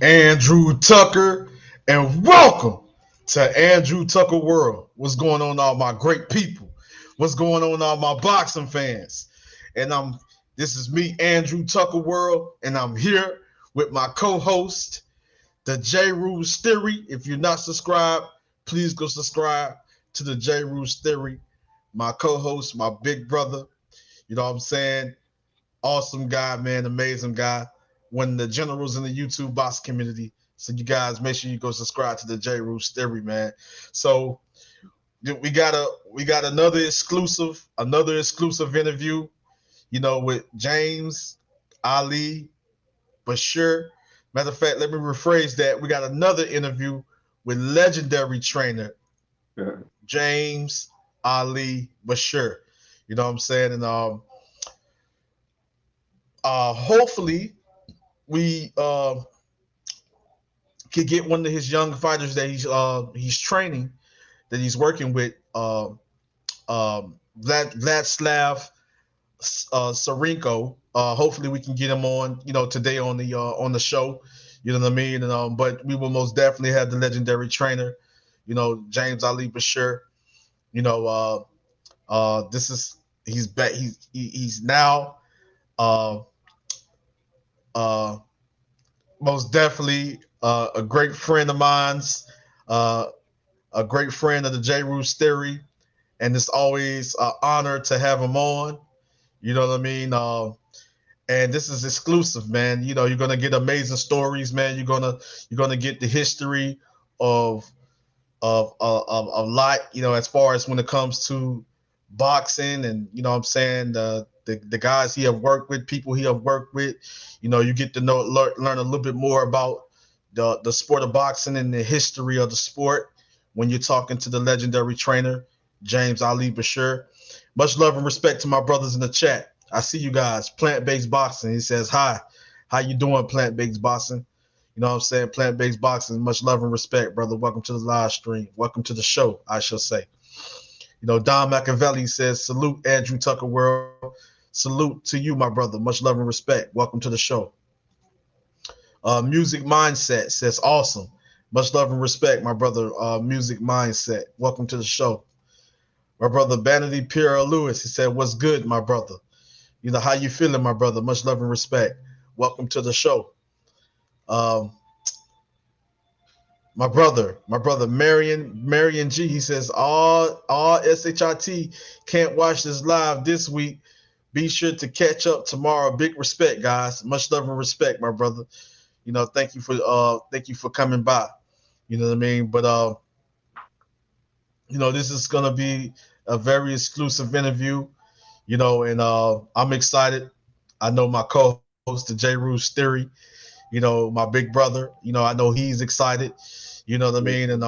Andrew Tucker, and welcome to Andrew Tucker World. What's going on, all my great people? What's going on, all my boxing fans? And this is me, Andrew Tucker World, and I'm here with my co-host, the J. Rules Theory. If you're not subscribed, please go subscribe to the J. Rules Theory. My co-host, my big brother. You know what I'm saying? Awesome guy, man, amazing guy. One of the generals in the YouTube box community. So you guys make sure you go subscribe to the J. Rules Theory, man. So we got another exclusive interview, with James Ali BASHIR. Matter of fact, let me rephrase that. We got another interview with legendary trainer James Ali BASHIR. You know what I'm saying? And hopefully we could get one of his young fighters that he's training, that he's working with, Vladyslav Sirenko. Hopefully we can get him on, today on the show. You know what I mean? And but we will most definitely have the legendary trainer, James Ali BASHIR. This is he's back. He's now most definitely a great friend of mine's, a great friend of the J. Rules Theory, and it's always an honor to have him on. You know what I mean? And this is exclusive, man. You're gonna get amazing stories, man. You're gonna get the history of a lot, as far as when it comes to boxing, and what I'm saying, the guys he have worked with, people he have worked with. You get to learn a little bit more about the sport of boxing and the history of the sport when you're talking to the legendary trainer James Ali BASHIR. Much love and respect to my brothers in the chat. I see you guys. Plant-based boxing. He says hi. How you doing, plant-based boxing? You know what I'm saying? Plant-based boxing. Much love and respect, brother. Welcome to the live stream. Welcome to the show, I shall say. Don Machiavelli says, salute, Andrew Tucker World. Salute to you, my brother. Much love and respect. Welcome to the show. Music Mindset says, awesome. Much love and respect, my brother. Music Mindset. Welcome to the show. My brother, Vanity Pierre Lewis, he said, what's good, my brother? How you feeling, my brother? Much love and respect. Welcome to the show. My brother, Marion G, he says, all SHIT can't watch this live this week. Be sure to catch up tomorrow. Big respect, guys. Much love and respect, my brother. Thank you for coming by. You know what I mean? But this is gonna be a very exclusive interview, and I'm excited. I know my co-host, the J. Rules Theory, my big brother, I know he's excited. You know what I mean? And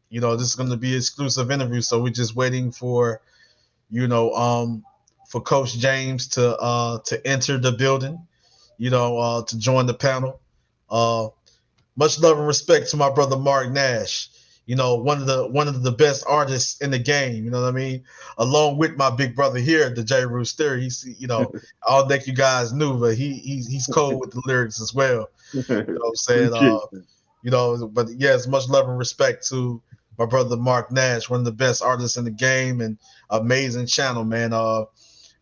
this is gonna be an exclusive interview. So we're just waiting for, for Coach James to enter the building, to join the panel. Much love and respect to my brother Mark Nash. One of the best artists in the game. You know what I mean? Along with my big brother here, the J. Rules Theory. I don't think you guys knew, but he's cold with the lyrics as well. You know what I'm saying? But yes, much love and respect to my brother Mark Nash, one of the best artists in the game, and amazing channel, man.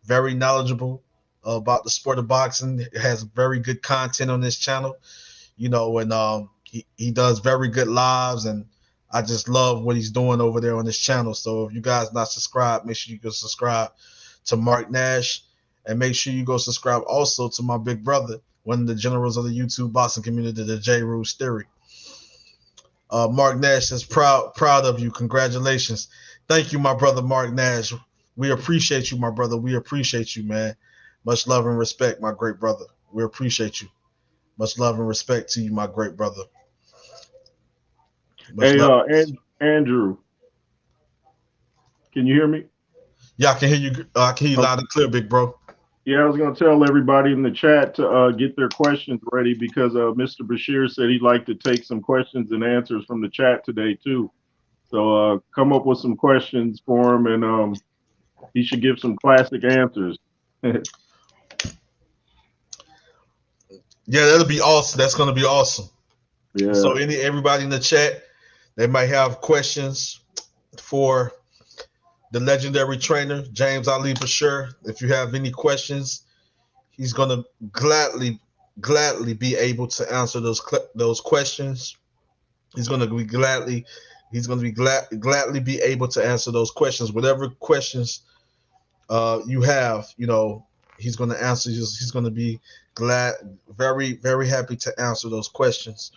Very knowledgeable about the sport of boxing. It has very good content on this channel, and he does very good lives, and I just love what he's doing over there on this channel. So if you guys not subscribed, make sure you go subscribe to Mark Nash, and make sure you go subscribe also to my big brother, one of the generals of the YouTube boxing community, the J. Rules Theory. Mark Nash is proud of you. Congratulations. Thank you, my brother Mark Nash. We appreciate you, my brother. We appreciate you, man. Much love and respect, my great brother. We appreciate you. Much love and respect to you, my great brother. Andrew, can you hear me? Yeah, I can hear you. I can hear you loud and clear, big bro. Yeah, I was going to tell everybody in the chat to get their questions ready, because Mr. BASHIR said he'd like to take some questions and answers from the chat today too. So come up with some questions for him, and he should give some classic answers. Yeah, that'll be awesome. That's going to be awesome. Yeah. So everybody in the chat, they might have questions for the legendary trainer James Ali Bashir. If you have any questions, he's gonna gladly be able to answer those questions. He's gonna be gladly be able to answer those questions. Whatever questions you have, he's gonna answer. He's gonna be glad, very happy to answer those questions.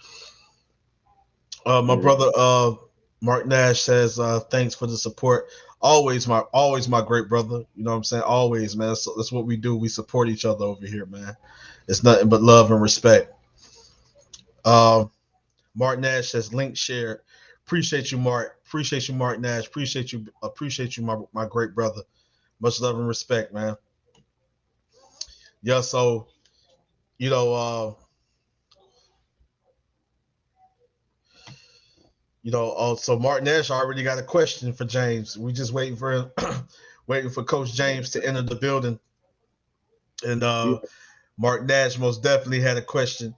My Yeah. brother Mark Nash says thanks for the support. Always my great brother. You know what I'm saying? Always, man. That's what we do. We support each other over here, man. It's nothing but love and respect. Uh, Mark Nash says link shared. Appreciate you, Mark. Appreciate you, Mark Nash. Appreciate you, my great brother. Much love and respect, man. Yeah, so you know, uh, so Mark Nash already got a question for James. We just waiting for him, waiting for Coach James to enter the building. And Yeah. Mark Nash most definitely had a question.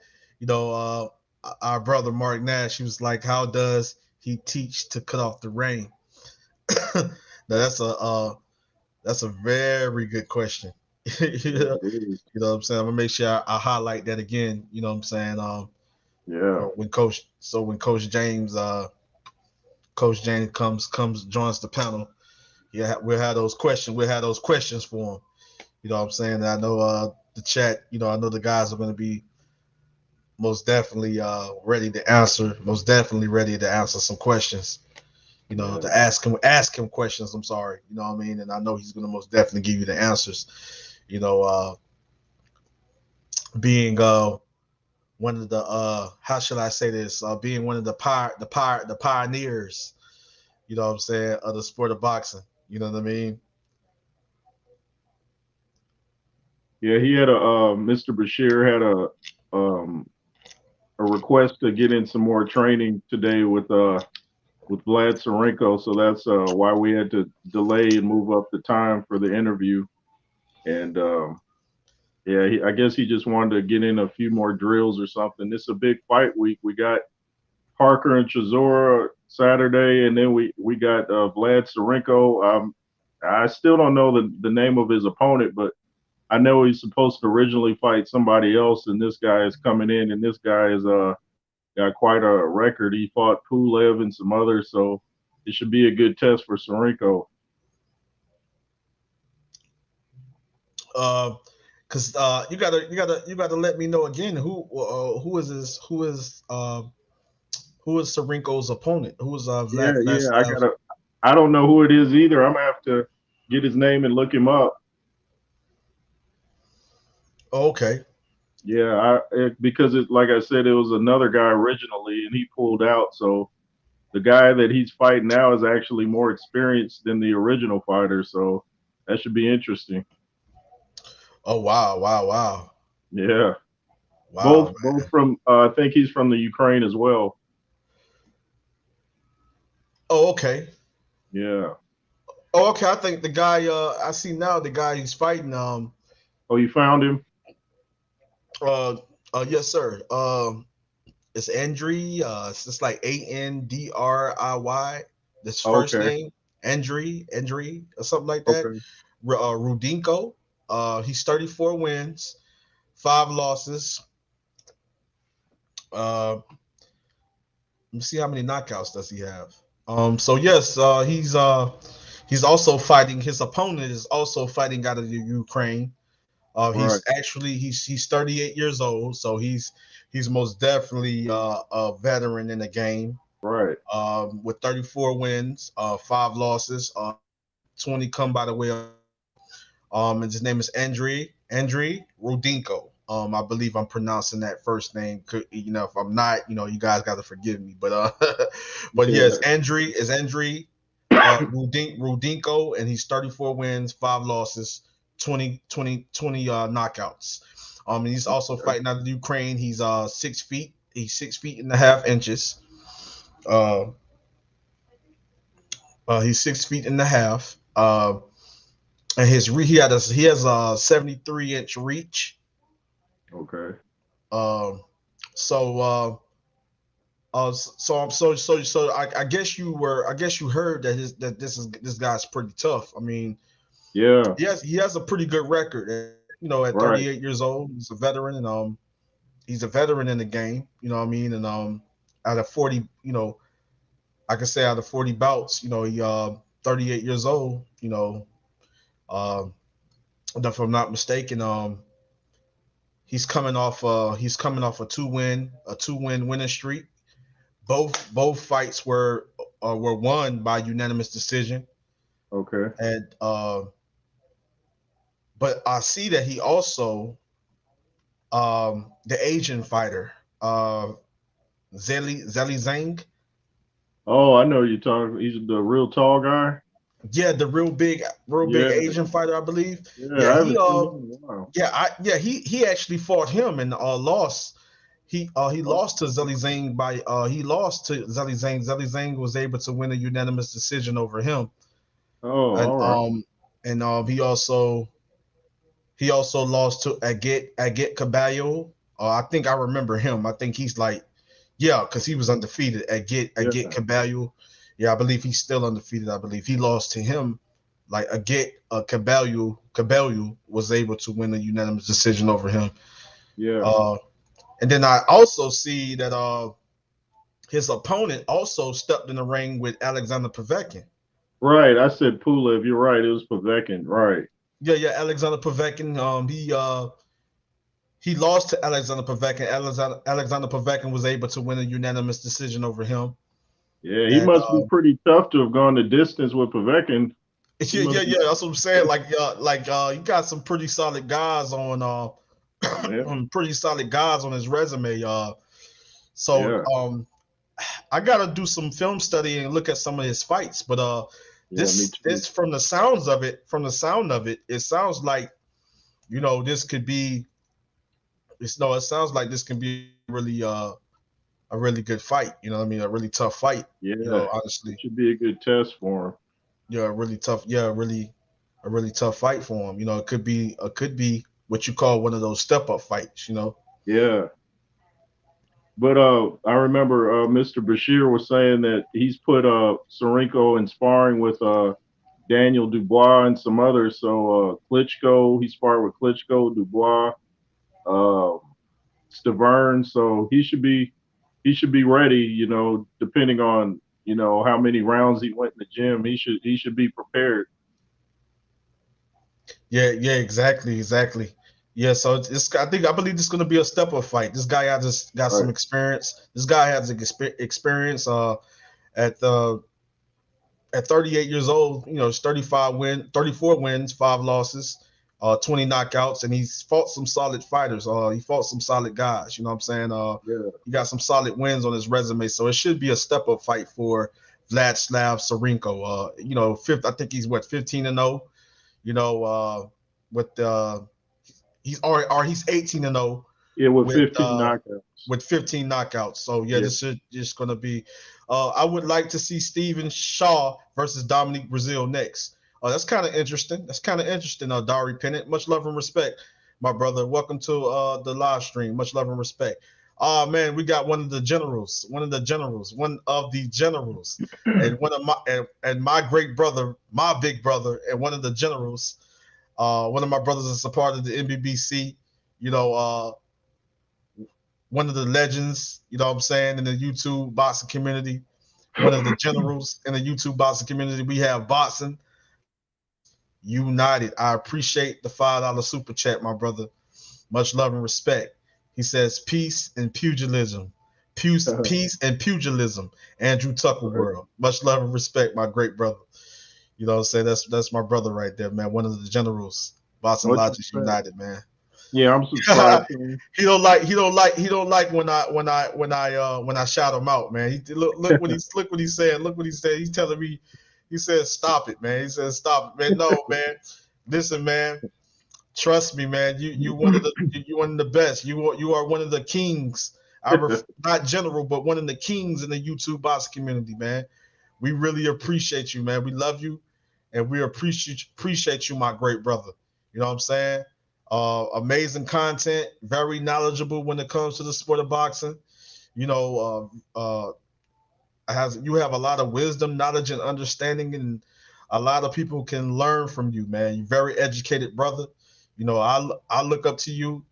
Our brother Mark Nash, he was like, "How does he teach to cut off the rain?" Now that's a very good question. Yeah. You It is. know what I'm saying? I'm gonna make sure I highlight that again. You know what I'm saying? Yeah. When Coach James comes joins the panel, yeah, we'll have those questions. We'll have those questions for him. You know what I'm saying? And I know the chat. I know the guys are going to be most definitely ready to answer. Most definitely ready to answer some questions. Yeah. To ask him questions. I'm sorry. You know what I mean? And I know he's going to most definitely give you the answers. You know, being one of the how should I say this? Being one of the pioneers. You know what I'm saying, of the sport of boxing. You know what I mean? Yeah. He had Mr. Bashir had a request to get in some more training today with Vlad Sirenko. So that's why we had to delay and move up the time for the interview. And yeah, I guess he just wanted to get in a few more drills or something. This is a big fight week. We got Parker and Chisora Saturday, and then we got Vlad Sirenko. I still don't know the name of his opponent, but I know he's supposed to originally fight somebody else, and this guy is coming in, and this guy is got quite a record. He fought Pulev and some others, so it should be a good test for Sirenko. Cause you gotta let me know again who is Sarinko's opponent? Who is Yeah, yeah. Vladislav's? I don't know who it is either. I'm gonna have to get his name and look him up. Oh, okay. Yeah, because it like I said, it was another guy originally, and he pulled out. So the guy that he's fighting now is actually more experienced than the original fighter. So that should be interesting. Oh wow, wow, wow, Yeah, wow, both man. from I think he's from the Ukraine as well. Oh, okay. Yeah. Oh, okay. I think the guy I see now the guy he's fighting Oh, you found him? uh yes sir. It's Andriy. It's just like Andriy. This first Okay. name Andriy or something like that. Okay. Rudinko. He's 34 wins, 5 losses. Let me see how many knockouts does he have. So yes, he's also fighting. His opponent is also fighting out of the Ukraine. Right. He's 38 years old, so he's most definitely a veteran in the game. Right. With 34 wins, 5 losses, 20 come by the way of and his name is Andriy Rudinko. I believe I'm pronouncing that first name. If I'm not, you guys got to forgive me. But but Yeah. yes, Andriy Rudinko, and he's 34 wins, 5 losses, 20 knockouts. And he's also fighting out of Ukraine. He's 6 feet. He's 6 feet and a half inches. Uh, he's 6 feet and a half. And he has a 73 inch reach. Okay. Um, so I guess I guess you heard that this guy's pretty tough. I mean, Yeah, he has a pretty good record. You know, at right. 38 years old, he's a veteran, and he's a veteran in the game. You know what I mean? And out of 40, you know, I can say out of 40 bouts, you know, he 38 years old. You know, uh, if I'm not mistaken, he's coming off a two win winning streak. Both fights were won by unanimous decision, Okay. and but I see that he also the Asian fighter Zeli Zhang. Oh, I know you're talking. He's the real tall guy. Yeah, the real big Yeah, Asian fighter, I believe. yeah. Yeah, I haven't seen him in a while. he actually fought him and lost. He Oh, lost to Zeli Zhang by he lost to Zeli Zhang. Zeli Zhang was able to win a unanimous decision over him, oh, and all right. he also lost to Agit Caballo. I think I remember him. I think he's like, yeah, because he was undefeated. Agit Yeah, Caballo. Yeah, I believe he's still undefeated. I believe he lost to him. Like Agit Caballo was able to win a unanimous decision over him. yeah. Uh, and then I also see that his opponent also stepped in the ring with Alexander Povetkin. Right. I said Pulev. You're right. It was Povetkin. Right. Yeah, Alexander Povetkin. He lost to Alexander Povetkin. Alexander Povetkin was able to win a unanimous decision over him. Yeah, he And must be pretty tough to have gone the distance with Povetkin. He must be. that's what I'm saying. You got some pretty solid guys on Yeah, pretty solid guys on his resume. So yeah, I gotta do some film study and look at some of his fights. But yeah. Me too. this from the sound of it, it sounds like you know this could be. It's no, it sounds like this can be a really good fight. You know what I mean? A really tough fight. You Yeah, know, it honestly, should be a good test for him. yeah, a really tough. Yeah, really a really tough fight for him. You know, it could be what you call one of those step up fights. You know. Yeah, but I remember Mr. Bashir was saying that he's put Sirenko in sparring with Daniel Dubois and some others. So Klitschko, he sparred with Klitschko, Dubois, uh, Stavern. So he should be ready. Depending on how many rounds he went in the gym, he should be prepared. Yeah, exactly. Yeah, so I believe this is going to be a step up fight. This guy has just got some Right. experience. This guy has experience. At at 38 years old, you know, it's 34 wins, 5 losses, 20 knockouts, and he's fought some solid fighters. He fought some solid guys. You know what I'm saying? Yeah. He got some solid wins on his resume, so it should be a step up fight for Vladyslav Sirenko. You know, fifth. I think he's what 15-0. You know, with he's 18-0 Yeah, with 15 uh, knockouts. with 15 knockouts. So yeah, Yeah. this is just gonna be. I would like to see Steven Shaw versus Dominic Brazil next. That's kind of interesting. That's kind of interesting. Dari Pennant, much love and respect, my brother. Welcome to the live stream. Much love and respect. Man, we got one of the generals, and and my great brother, my big brother, and one of the generals. One of my brothers is a part of the NBBC. You know, one of the legends, you know what I'm saying, in the YouTube boxing community, one of the generals in the YouTube boxing community. We have boxing united. I appreciate the $5 super chat, my brother. Much love and respect. He says peace and pugilism. Peace and pugilism. Andrew Tucker Right. world. Much love and respect, my great brother. You know what I'm saying? That's my brother right there, man. One of the generals. Boston Much Logic respect. United, man. Yeah, I'm subscribed to him. He don't like when I shout him out, man. Look what he said. Look what he said. He's telling me, he says stop it, man. He says stop it, man. No, man. Listen, man. Trust me, man. You one of the best. You are one of the kings. Not general, but one of the kings in the YouTube boxing community, man. We really appreciate you, man. We love you, and we appreciate you, my great brother. You know what I'm saying? Amazing content, very knowledgeable when it comes to the sport of boxing. you know, you have a lot of wisdom, knowledge, and understanding, and a lot of people can learn from you, man. You're very educated, brother. You know, I look up to you.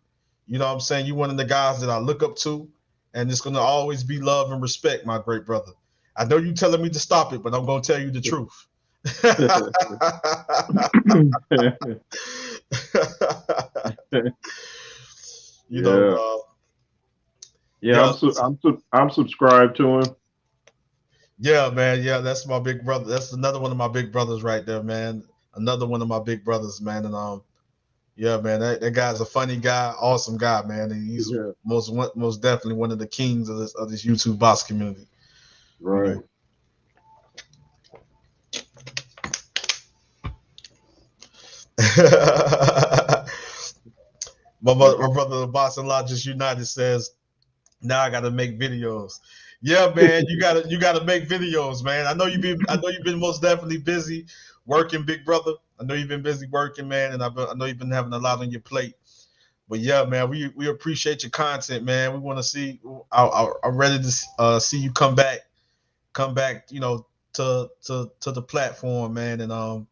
You know what I'm saying? You're one of the guys that I look up to, and it's gonna always be love and respect, my great brother. I know you telling me to stop it, but I'm gonna tell you the truth. you know, Yeah, yeah. yeah, I'm subscribed to him. yeah, man, yeah. That's my big brother. That's another one of my big brothers right there, man. Another one of my big brothers, man. And yeah, man, that guy's a funny guy, awesome guy, man. And he's Yeah, most definitely one of the kings of this YouTube box community. You right. know. my brother, the Boston Law Just United says, now I gotta make videos. Yeah, man, you gotta make videos, man. I know you've been most definitely busy working, big brother. I know you've been busy working, man, and I know you've been having a lot on your plate. But yeah, man, we appreciate your content, man. We want to see. I'm ready to see you come back, you know, to the platform, man, and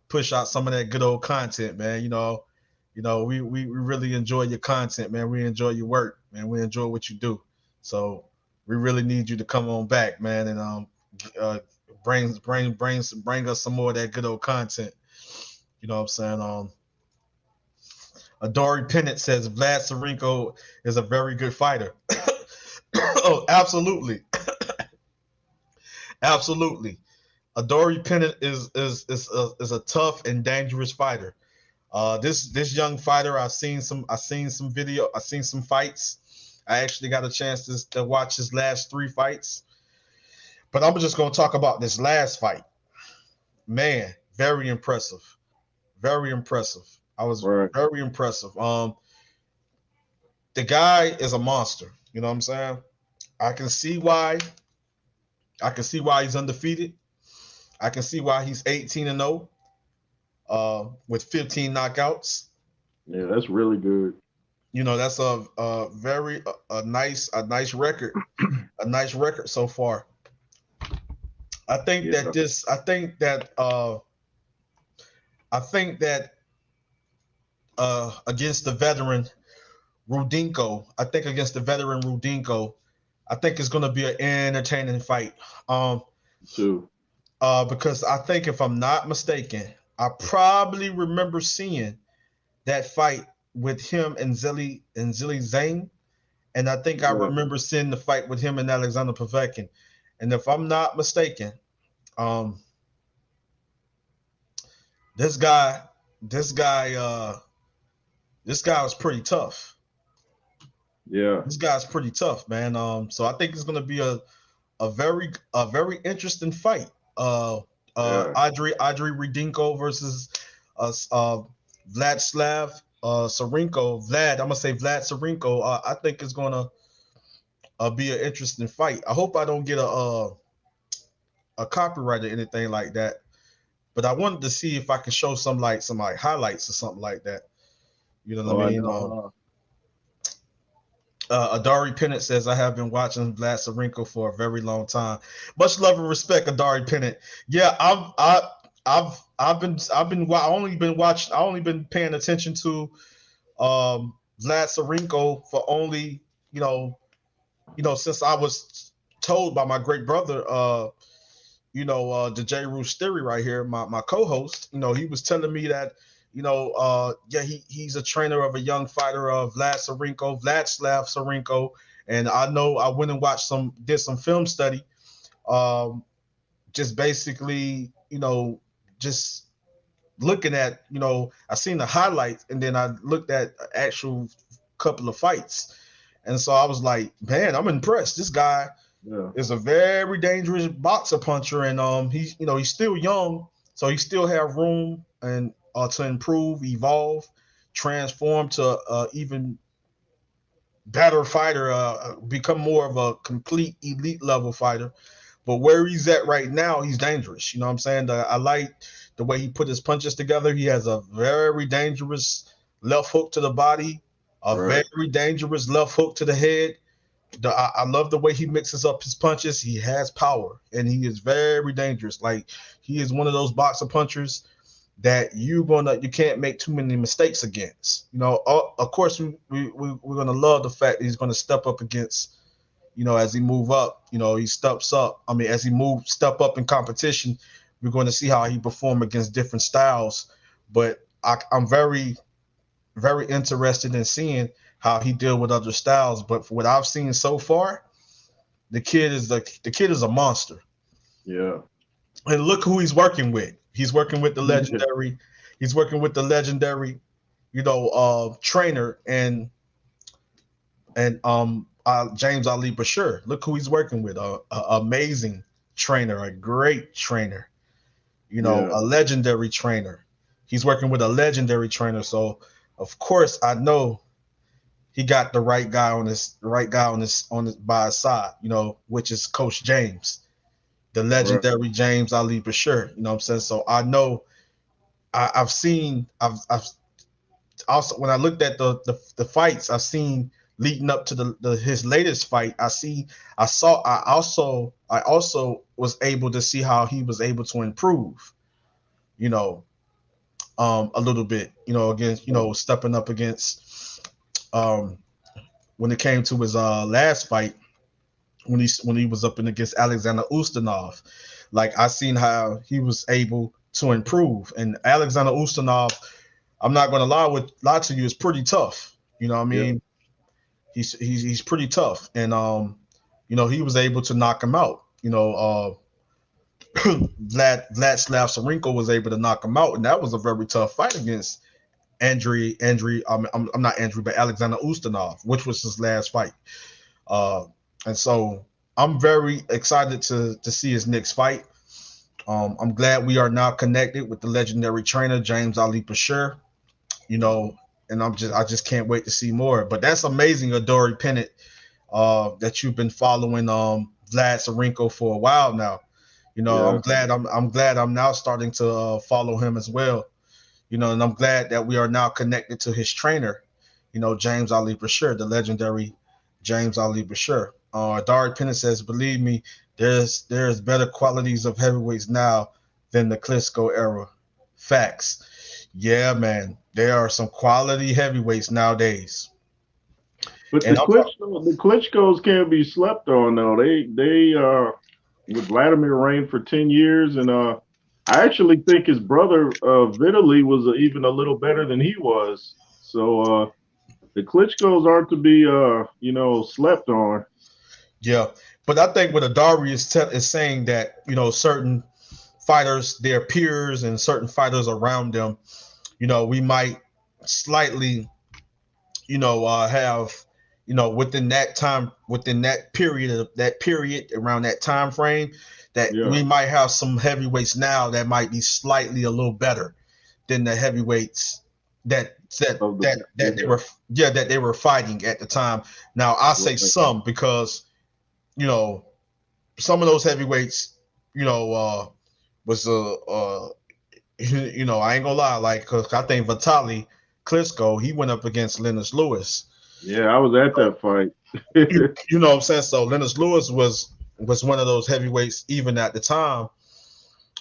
push out some of that good old content, man. We really enjoy your content, man. We enjoy your work, man. We enjoy what you do. So we really need you to come on back, man, and uh, bring us some more of that good old content. You know what I'm saying? Adori Pennant says Vlad Sirenko is a very good fighter. Oh, absolutely, absolutely. Adori Pennant is a tough and dangerous fighter. This young fighter, I've seen some fights. I actually got a chance to watch his last three fights, but I'm just gonna talk about this last fight. Man, very impressive, very impressive. I was Right. very impressive. The guy is a monster. You know what I'm saying? I can see why. I can see why he's undefeated. I can see why he's 18-0 with 15 knockouts. Yeah, that's really good. You know, that's a very a nice record, a nice record so far. I think that Yeah. this I think that against the veteran Rudinko, I think against the veteran Rudinko, I think it's going to be an entertaining fight. Um, Too. because I think if I'm not mistaken, I probably remember seeing that fight with him and Zilly Zane, and I think I Yeah. remember seeing the fight with him and Alexander Povetkin. And if I'm not mistaken, um, this guy, this guy, this guy was pretty tough. Yeah. This guy's pretty tough, man. So I think it's going to be a very interesting fight. Yeah. Audrey Redinko versus Vladislav Sirenko. I'm gonna say Vlad Sirenko. I think it's gonna be an interesting fight. I hope I don't get a copyright or anything like that. But I wanted to see if I can show some like highlights or something like that. You know what Oh, I I mean? know. Adari Pennant says I have been watching Vlad Sirenko for a very long time. Much love and respect, Adari Pennant. Yeah, I only been paying attention to Vlad Sirenko for only you know since I was told by my great brother the J. Roos Theory right here, my co-host, he was telling me that, yeah, he's a trainer of a young fighter of Vladislav Sirenko. And I know I went and did some film study, um, just basically, just looking at, I seen the highlights and then I looked at actual couple of fights. And so I was like, man, I'm impressed. This guy Yeah. is a very dangerous boxer puncher, and he's still young, so he still have room and to improve, evolve, transform to even better fighter, become more of a complete elite level fighter. But where he's at right now, he's dangerous. You know what I'm saying? I like the way he put his punches together. He has a very dangerous left hook to the body, a Right. very dangerous left hook to the head. I love the way he mixes up his punches. He has power, and he is very dangerous. Like he is one of those boxer punchers that you can't make too many mistakes against. Of course, we're gonna love the fact that he's gonna step up against. As he move up, he steps up. I mean, as he step up in competition, we're going to see how he perform against different styles. But I'm very, very interested in seeing how he deal with other styles. But for what I've seen so far, the kid is a monster. Yeah. And look who he's working with. He's working with the legendary. He's working with the legendary, trainer and James Ali Bashir. Look who he's working with. A amazing trainer, a great trainer. Yeah. A legendary trainer. He's working with a legendary trainer. So of course I know he got the right guy on his by his side. Which is Coach James, the Right. legendary James Ali Bashir. You know what I'm saying? So I know I've also when I looked at the fights I've seen leading up to his latest fight, I also was able to see how he was able to improve, you know, a little bit, against, stepping up against, when it came to his last fight, when he was up in against Alexander Ustinov. Like I seen how he was able to improve, and Alexander Ustinov, I'm not going to lie to you, is pretty tough. You know what I Yeah. mean? He's pretty tough, and he was able to knock him out. Vladyslav Sirenko was able to knock him out, and that was a very tough fight against Andrei. I'm not Andrew, but Alexander Ustinov, which was his last fight. Uh, and so I'm very excited to see his next fight. I'm glad we are now connected with the legendary trainer James Ali Bashir. You know, and I just can't wait to see more. But that's amazing, Adori Pennant, that you've been following Vlad Sirenko for a while now. Yeah. I'm glad I'm now starting to follow him as well. And I'm glad that we are now connected to his trainer, James Ali Bashir, the legendary James Ali Bashir. Dari Pennant says, believe me, there's better qualities of heavyweights now than the Klitschko era. Facts. Yeah, man. There are some quality heavyweights nowadays. But And the Klitschko's can't be slept on though. They with Vladimir reigned for 10 years, and I actually think his brother Vitaly was even a little better than he was. So the Klitschko's aren't to be slept on. yeah, but I think what Adari is saying that certain fighters, their peers, and certain fighters around them, we might slightly, have, within that period around that time frame, that Yeah. we might have some heavyweights now that might be slightly a little better than the heavyweights that that Of the that that they yeah. were that they were fighting at the time. Now I say Right. some because you know some of those heavyweights, was I ain't gonna lie, like, cause I think Vitaly Klitschko, he went up against Lennox Lewis. Yeah, I was at that fight. You know what I'm saying? So Lennox Lewis was one of those heavyweights, even at the time,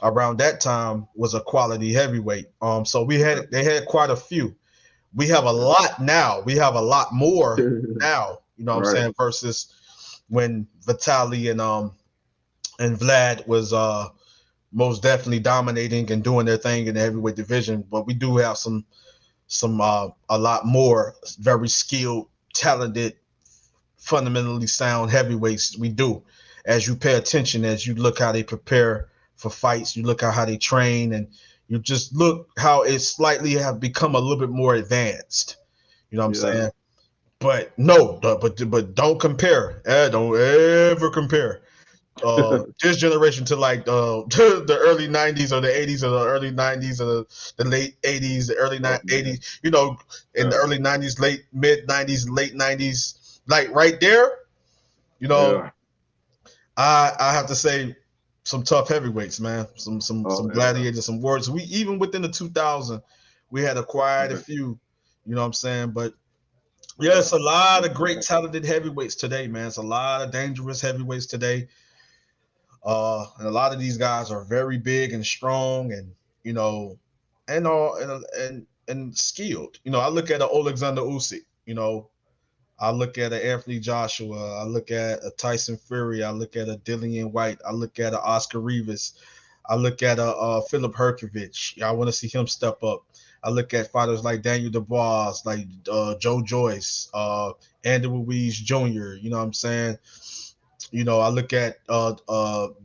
around that time, was a quality heavyweight. So they had quite a few. We have a lot now. We have a lot more now. You know what I'm Right. saying? Versus when Vitaly and Vlad was most definitely dominating and doing their thing in the heavyweight division. But we do have some a lot more very skilled, talented, fundamentally sound heavyweights. We do. As you pay attention, as you look how they prepare for fights, you look at how they train, and you just look how it slightly have become a little bit more advanced. You know what I'm Yeah. saying? But no, but don't compare. Don't ever compare this generation to like the early '90s or the '80s or the early '90s or the late '80s, the early Oh, man. '80s. In the Yeah. early '90s, late mid '90s, late '90s, like right there. You know, Yeah. I have to say some tough heavyweights, man. Some Oh, yeah. gladiators, some warriors. We even within the 2000, we had acquired a Right. few. You know what I'm saying? But Yeah, it's a lot of great talented heavyweights today, man. It's a lot of dangerous heavyweights today. And a lot of these guys are very big and strong, and you know, and all and skilled. You know, I look at a Alexander Usyk. You know, I look at a Anthony Joshua. I look at a Tyson Fury. I look at a Dillian White. I look at a Oscar Rivas. I look at a Philip Herkovich. I want to see him step up. I look at fighters like Daniel Dubois, like Joe Joyce, Andy Ruiz Jr. You know what I'm saying? You know, I look at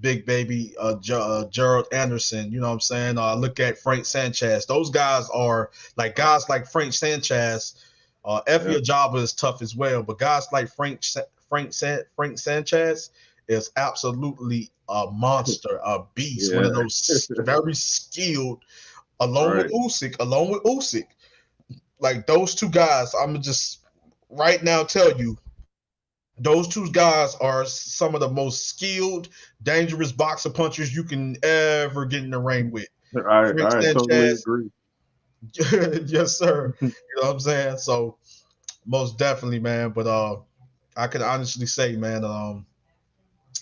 Big Baby Gerald Anderson. You know what I'm saying? I look at Frank Sanchez. Those guys are like guys like Frank Sanchez. Effie Ajaba is tough as well, but guys like Frank Sanchez is absolutely a monster, a beast. One of those very skilled, along with Usyk. Like those two guys, I'm just right now tell you those two guys are some of the most skilled, dangerous boxer punchers you can ever get in the ring with. Frank I totally Sanchez, agree. yes, sir. You know what I'm saying? So most definitely, man. But I can honestly say, man,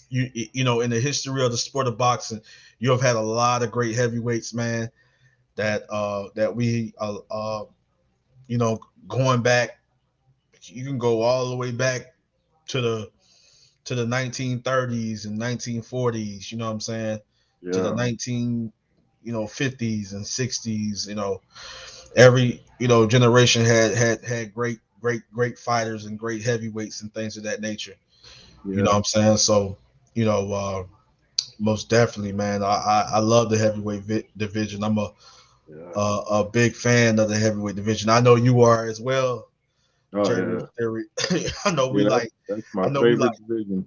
you know, in the history of the sport of boxing, you have had a lot of great heavyweights, man. That we you know, going back, you can go all the way back to the 1930s and 1940s, you know what I'm saying? To the 19, you know, 50s and 60s, you know, every, you know, generation had great fighters and great heavyweights and things of that nature. You know what I'm saying? So, you know, most definitely, man. I love the heavyweight division. I'm a big fan of the heavyweight division. I know you are as well, Jerry Theory. I know we like. That's I my know we favorite like. division.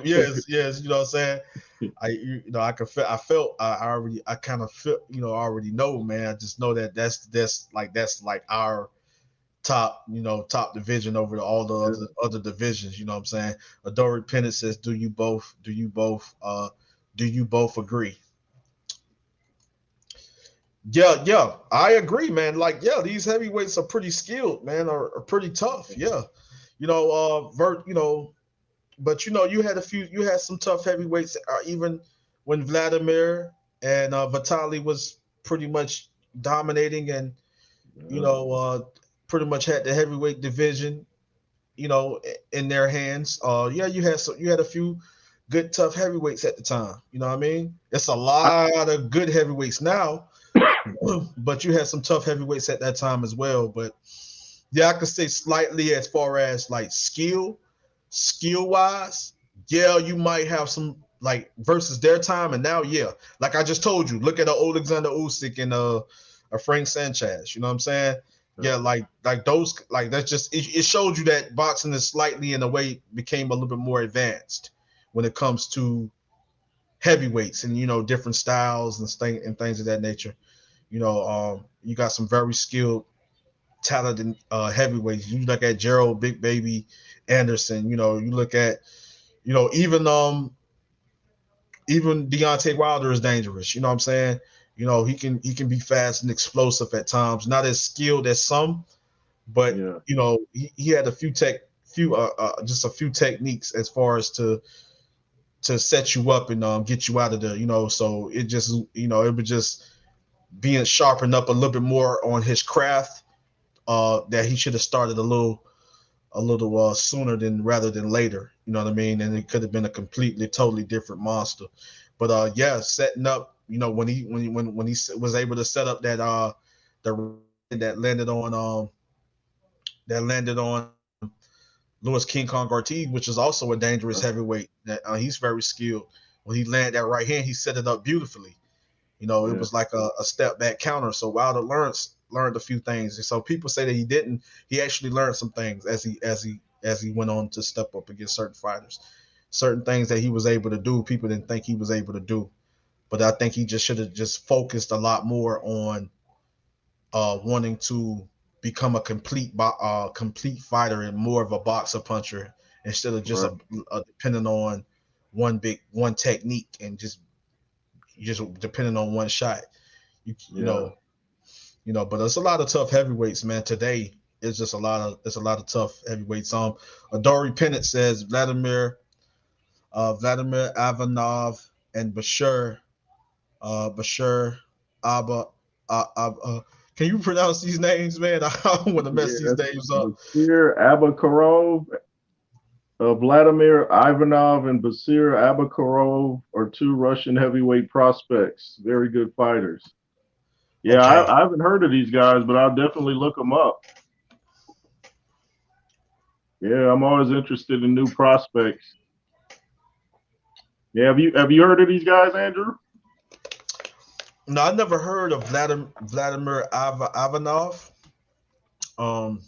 yes. You know what I'm saying? You know, I could feel. I felt. I already. I kind of feel. You know, already know, man. I just know that that's like our top. You know, top division over all the other divisions. You know what I'm saying? Adore Pennant says, "Do you both? Do you both? Do you both agree?" Yeah, I agree, man. Like, yeah, these heavyweights are pretty skilled, man, are pretty tough. Yeah, you know, you know, but you know, you had some tough heavyweights, even when Vladimir and Vitali was pretty much dominating, and you know, pretty much had the heavyweight division, you know, in their hands. Yeah, you had a few good tough heavyweights at the time. You know what I mean? It's a lot of good heavyweights now, but you had some tough heavyweights at that time as well. But yeah, I could say slightly as far as like skill wise, yeah, you might have some like versus their time, and now yeah, like I just told you, look at Alexander Usyk and a Frank Sanchez. You know what I'm saying? Yeah, like those, like that's just it showed you that boxing is slightly in a way became a little bit more advanced when it comes to heavyweights and you know different styles and things of that nature. You know, you got some very skilled, talented heavyweights. You look at Gerald Big Baby Anderson. You know, you look at, you know, even Deontay Wilder is dangerous. You know what I'm saying? You know, he can be fast and explosive at times. Not as skilled as some, but you know, he had a just a few techniques as far as to set you up and get you out of there. You know, so it just you know it would just being sharpened up a little bit more on his craft, that he should have started a little sooner than rather than later. You know what I mean? And it could have been a completely, totally different monster. But yeah, setting up. You know when he was able to set up the that landed on Louis King Kong Ortiz, which is also a dangerous heavyweight. That he's very skilled. When he landed that right hand, he set it up beautifully. You know, it was like a step back counter. So Wilder learned a few things. And so people say that he didn't. He actually learned some things as he went on to step up against certain fighters. Certain things that he was able to do, people didn't think he was able to do. But I think he just should have just focused a lot more on wanting to become a complete fighter and more of a boxer puncher instead of just depending on one technique and just depending on one shot. You know, but there's a lot of tough heavyweights, man, today. it's a lot of tough heavyweights. Adori Pennant says Vladimir Ivanov and Bashir Abba. Can you pronounce these names, man? I don't want to mess Yeah, these names up. Basir Abakarov, Vladimir Ivanov, and Basir Abakarov are two Russian heavyweight prospects. Very good fighters. Yeah, Okay. I haven't heard of these guys, but I'll definitely look them up. Yeah, I'm always interested in new prospects. Yeah, have you heard of these guys, Andrew? No, I never heard of Vladimir Ivanov. Um,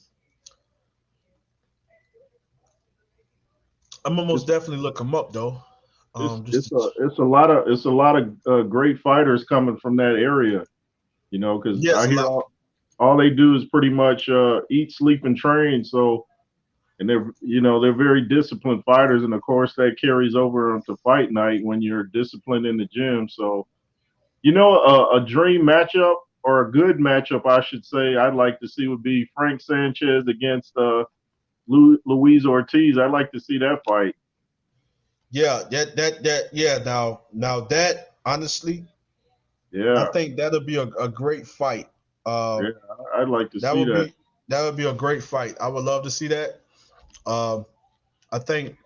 I'm gonna It's most definitely look him up though. it's Just it's a it's a lot of great fighters coming from that area. Because yes, I a hear lot. all they do is pretty much eat, sleep, and train. So, and they're very disciplined fighters, and of course that carries over onto fight night when you're disciplined in the gym. So, a dream matchup or a good matchup, I should say, I'd like to see would be Frank Sanchez against Luis Ortiz. I'd like to see that fight. Yeah, that yeah. Now that honestly, I Yeah, think that'll be a great fight. Uh, yeah, I'd like to that see would that. be that would be a great fight. I would love to see that. Um, I think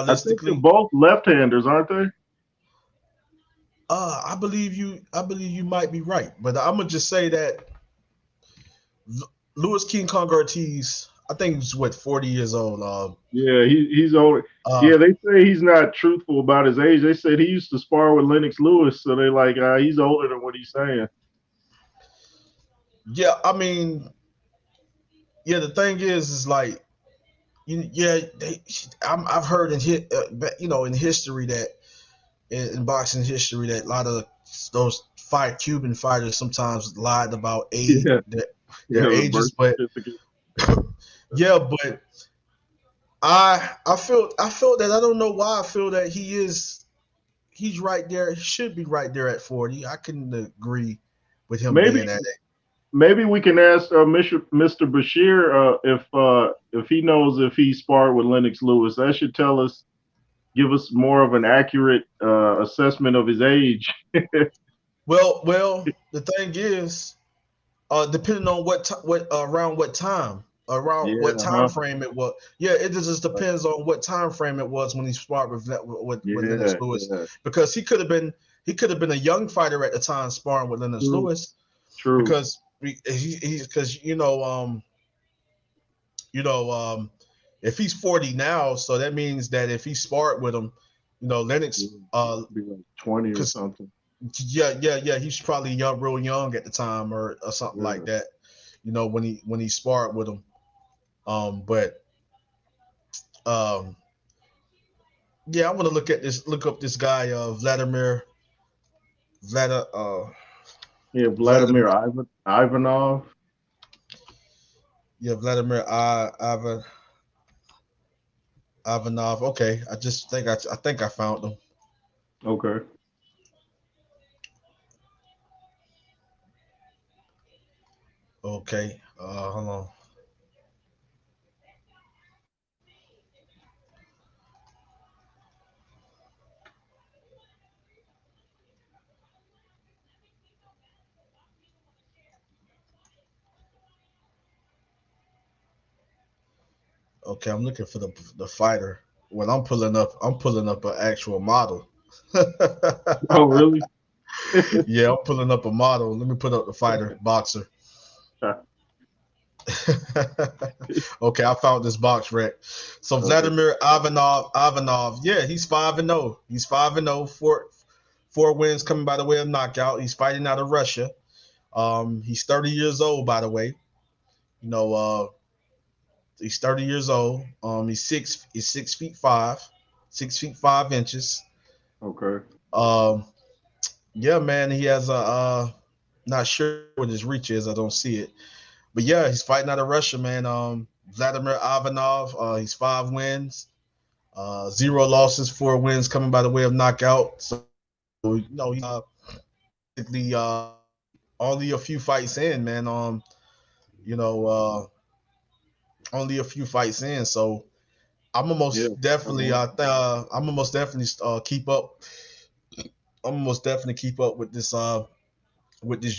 I think they're stylistically, both left-handers, aren't they? I believe you might be right, but I'm gonna just say that Louis King Kong Ortiz, I think he's what 40 years old. Yeah, he's old. Uh, Yeah, they say he's not truthful about his age. They said he used to spar with Lennox Lewis, so they like he's older than what he's saying. yeah, I mean, yeah. The thing is like, yeah, I've heard in history that in boxing history that a lot of those five Cuban fighters sometimes lied about Yeah, their yeah, the ages, birth but certificate. yeah, but I feel that I don't know why I feel that he's right there. He should be right there at 40. I can agree with him Maybe being at it. maybe we can ask Mr. Bashir if he knows if he sparred with Lennox Lewis. That should give us more of an accurate assessment of his age. Well, the thing is, depending on Yeah, what time huh? frame it was. Yeah, it just depends on what time frame it was when he sparred with Lennox Yeah, Lewis, yeah. because he could have been a young fighter at the time sparring with Lennox True, Lewis, true. because because you know if he's 40 now, so that means that if he sparred with him, Yeah, Lennox be like 20 or because something. yeah, he's probably real young at the time, or something like Yeah. that. When he sparred with him. But um, yeah, I want to look up this guy, Vlad, Yeah, Vladimir Vladimir, Ivanov. yeah, Vladimir Ivanov. Okay, I think I found him. Okay. Okay, hold on. Okay, I'm looking for the fighter. When I'm pulling up an actual model. Oh, really? Yeah, I'm pulling up a model. Let me put up the fighter boxer. Okay, I found this box rec. So Okay. Vladimir Ivanov, yeah, he's 5-0. He's 5-0. Four wins coming by the way of knockout. He's fighting out of Russia. He's 30 years old, by the way. You know, he's 30 years old. He's 6 feet 5, 6 feet 5 inches. Okay. Um, yeah, man, he has not sure what his reach is. I don't see it. But yeah, he's fighting out of Russia, man. Vladimir Ivanov, he's 5 wins, zero losses, 4 wins coming by the way of knockout. So he's basically only a few fights in, man. You know, only a few fights in, so I'm gonna Yeah. most definitely. I'm gonna most definitely keep up. I'm gonna most definitely keep up with this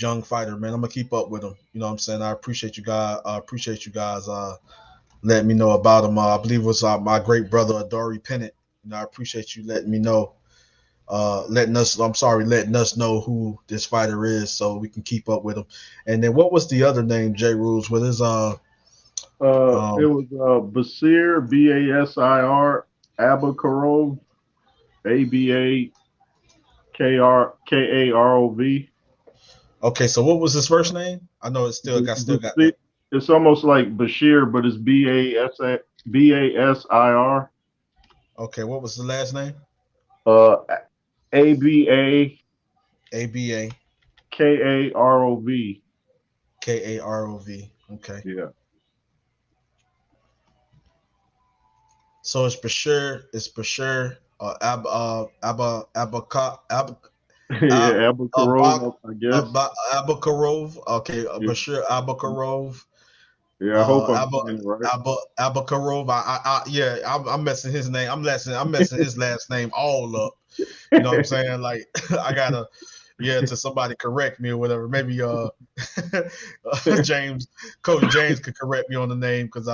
young fighter, man. I'm gonna keep up with him. You know what I'm saying? I appreciate you guys. I appreciate you guys letting me know about him. I believe it was my great brother Adori Pennant. You know, I appreciate you letting me know. Letting us know who this fighter is so we can keep up with him. And then what was the other name, J Rules? What is It was Basir, Basir, Abakarov, Abakarov. okay, so what was his first name? I know it still got that. It's almost like Bashir, but it's Basir. Okay, what was the last name? Uh, Abakarov. ABA KAROV. Okay. Yeah. So it's Bashir. It's Bashir. Yeah, Abakarov, I guess. Abakarov. Okay, Yeah. Bashir Abakarov. Yeah, I hope I'm Abba saying it right. Abakarov. Yeah, I'm messing his name. I'm messing his last name all up. You know what I'm saying? Like I gotta, yeah, to somebody correct me or whatever. Maybe James, Coach James could correct me on the name because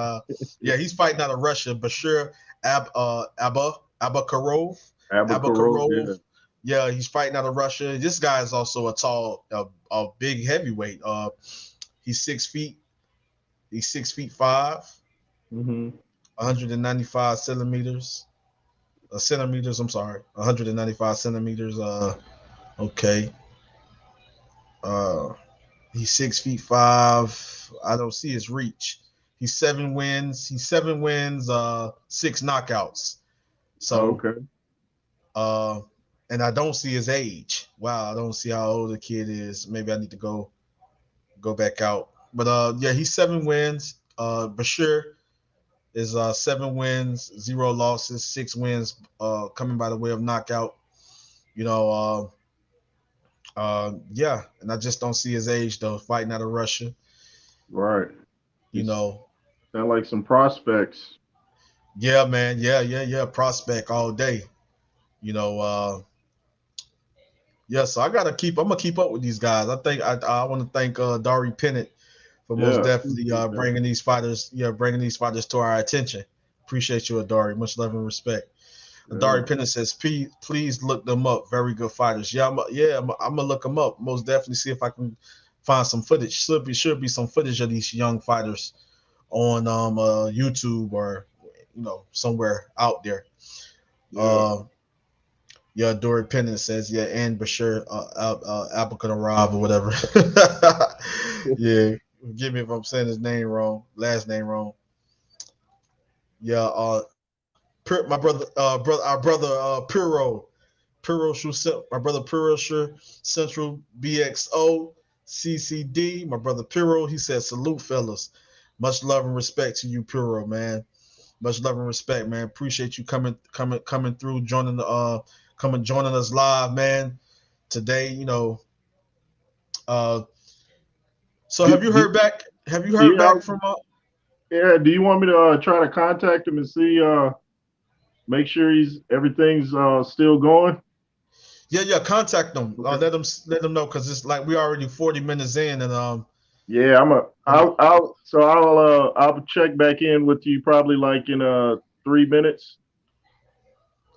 yeah, he's fighting out of Russia. Bashir Abakarov. Abakarov, Abakarov. yeah. Yeah, he's fighting out of Russia. This guy is also a tall, a big heavyweight. He's 6 feet. He's 6 feet 5, Hmm. 195 centimeters. Centimeters. I'm sorry, 195 centimeters. Okay. Uh, he's 6 feet 5. I don't see his reach. He's 7 wins. He's 7 wins. 6 knockouts. So, Okay. uh, and I don't see his age. Wow, I don't see how old the kid is. Maybe I need to go back out. But yeah, he's 7 wins. Bashir is 7 wins, 0 losses, 6 wins coming by the way of knockout. You know, yeah, and I just don't see his age though. Fighting out of Russia, Right. you It's know. sound like some prospects. Yeah, man. Yeah. Prospect all day. You know. Yeah. So I'm gonna keep up with these guys. I want to thank Dari Pennant for most Yeah, definitely appreciate that. bringing these fighters. Yeah, bringing these fighters to our attention. Appreciate you, Adari. Much love and respect. Yeah. Dari Pennant says, please look them up. Very good fighters. Yeah, I'm gonna look them up. Most definitely see if I can find some footage. Should be some footage of these young fighters on YouTube or somewhere out there. Yeah. Uh, yeah, Dory Pennant says, yeah, and Bashir Abdelkaderab or whatever. Yeah, forgive me if I'm saying his name wrong, last name wrong. Yeah, my our brother my brother Puro Central BXO CCD, my brother Puro. He said, salute, fellas. Much love and respect to you, Puro, man. Much love and respect, man. Appreciate you coming through, joining us live, man. Today, Uh, so Do, have you do, heard back? Have you heard yeah, back from? yeah. Do you want me to try to contact him and see, make sure everything's still going? Yeah. Contact them. Okay. Let them know because it's like we already 40 minutes in, and Yeah, and I'll check back in with you probably like in 3 minutes.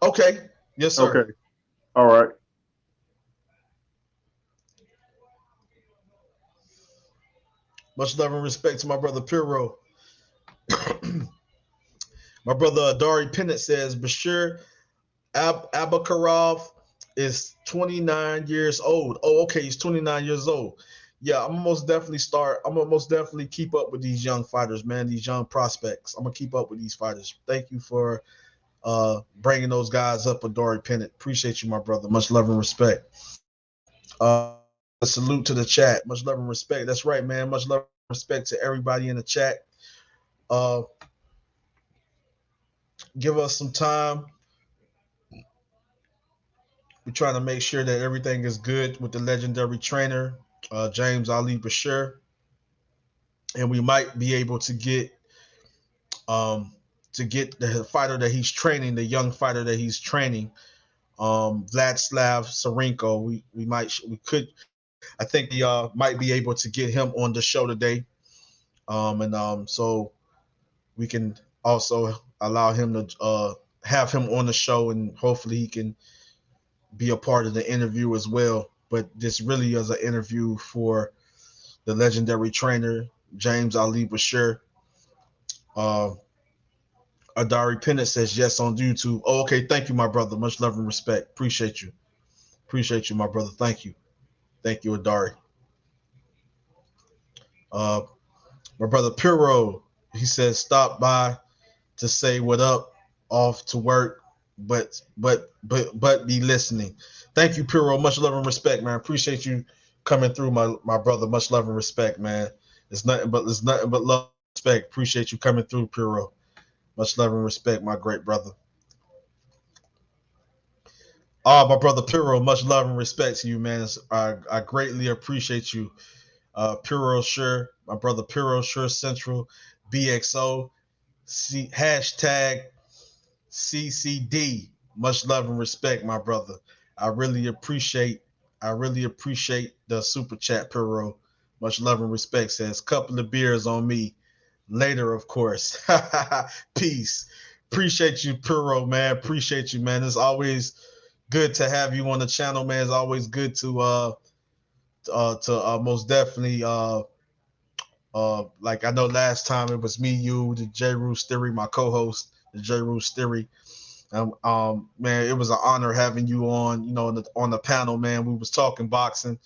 okay, yes, Okay. sir. All right. Much love and respect to my brother Piro. My brother Dari Pennant says Bashir Abakarov is 29 years old. Oh, okay, he's 29 years old. Yeah, I'm gonna most definitely keep up with these young fighters, man. These young prospects. I'm gonna keep up with these fighters. Thank you for bringing those guys up, Adori Pennant. Appreciate you, my brother. Much love and respect. A salute to the chat. Much love and respect. That's right, man. Much love and respect to everybody in the chat. Uh, give us some time. We're trying to make sure that everything is good with the legendary trainer, James Ali Bashir. and we might be able um, to get the fighter that he's training, the young fighter that he's training, Vladyslav Sirenko. We could, I think we might be able to get him on the show today, and so we can also allow him to have him on the show, and hopefully he can be a part of the interview as well. But this really is an interview for the legendary trainer James Ali Bashir. Uh, Adari Pennant says yes on YouTube. Oh, okay, thank you, my brother. Much love and respect. Appreciate you, my brother. Thank you, Adari. Uh, my brother Piro, he says stop by to say what up, off to work, but be listening. Thank you, Piro. Much love and respect, man. Appreciate you coming through, my brother. Much love and respect, man. It's nothing but love and respect. Appreciate you coming through, Piro. Much love and respect, my great brother. My brother Piro, much love and respect to you, man. I greatly appreciate you. Piro Sure, my brother Piro Sure Central, BXO, hashtag CCD. Much love and respect, my brother. I really appreciate the super chat, Piro. Much love and respect. Says couple of beers on me later, of course. Peace. Appreciate you, Piro, man. Appreciate you, man. It's always good to have you on the channel, man. It's always good to most definitely like I know last time it was me, you, the J. Roos Theory, my co-host, the J. Roos Theory. Man, it was an honor having you on, on the panel, man. We was talking boxing,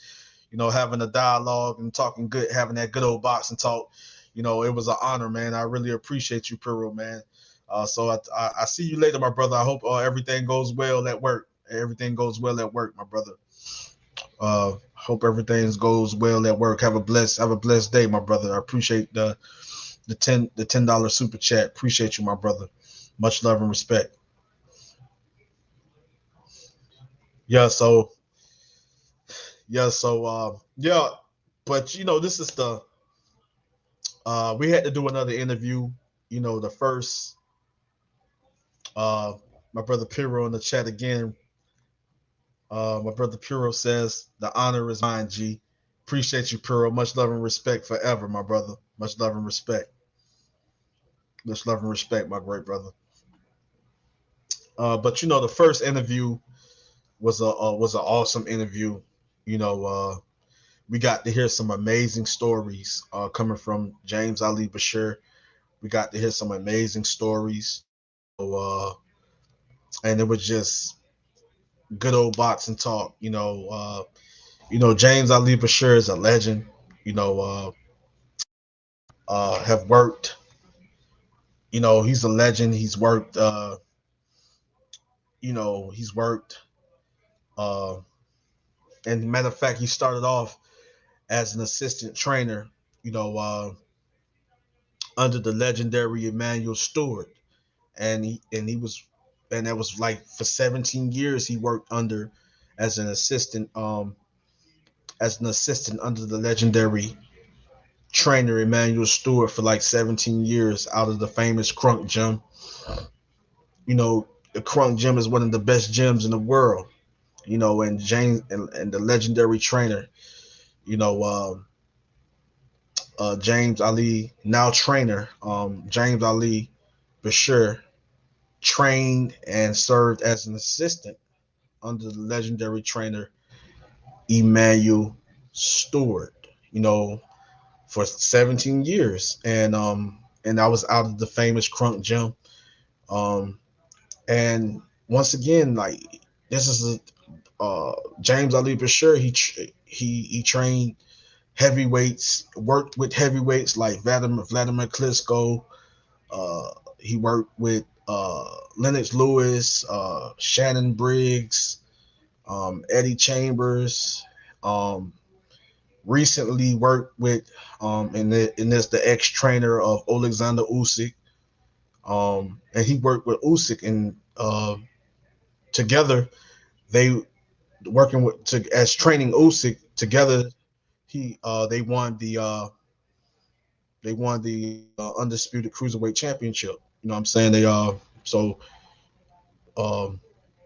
having a dialogue and talking good, having that good old boxing talk. It was an honor, man. I really appreciate you, Piro, man. So I see you later, my brother. I hope everything goes well at work. Everything goes well at work, my brother. Hope everything goes well at work. Have a blessed day, my brother. I appreciate the $10 super chat. Appreciate you, my brother. Much love and respect. Yeah, so yeah, but this is the we had to do another interview. The first my brother Piro in the chat again. My brother Piro says the honor is mine, G. Appreciate you, Piro. Much love and respect forever, my brother. Much love and respect. Much love and respect, my great brother. But the first interview was an awesome interview. We got to hear some amazing stories coming from James Ali Bashir. We got to hear some amazing stories. And it was just good old boxing talk. James Ali Bashir is a legend. Have worked. He's a legend. He's worked. He's worked. Uh, and matter of fact, he started off as an assistant trainer. You know, uh, Under the legendary Emmanuel Stewart, and he was, and that was like for 17 years he worked under as an assistant, under the legendary trainer Emmanuel Stewart for like 17 years out of the famous Crunk Gym. The Crunk Gym is one of the best gyms in the world. And James and the legendary trainer, you know, James Ali, now trainer, James Ali Bashir, trained and served as an assistant under the legendary trainer Emmanuel Stewart, for 17 years. And I was out of the famous Crunk Gym. And once again, like this is James Ali Bashir. He trained heavyweights, worked with heavyweights like Vladimir Klitschko. He worked with Lennox Lewis, Shannon Briggs, Eddie Chambers. Recently worked with and this the ex trainer of Alexander Usyk. And he worked with Usyk, and together they working as training Usyk together. They won the undisputed cruiserweight championship. You know what I'm saying? So um,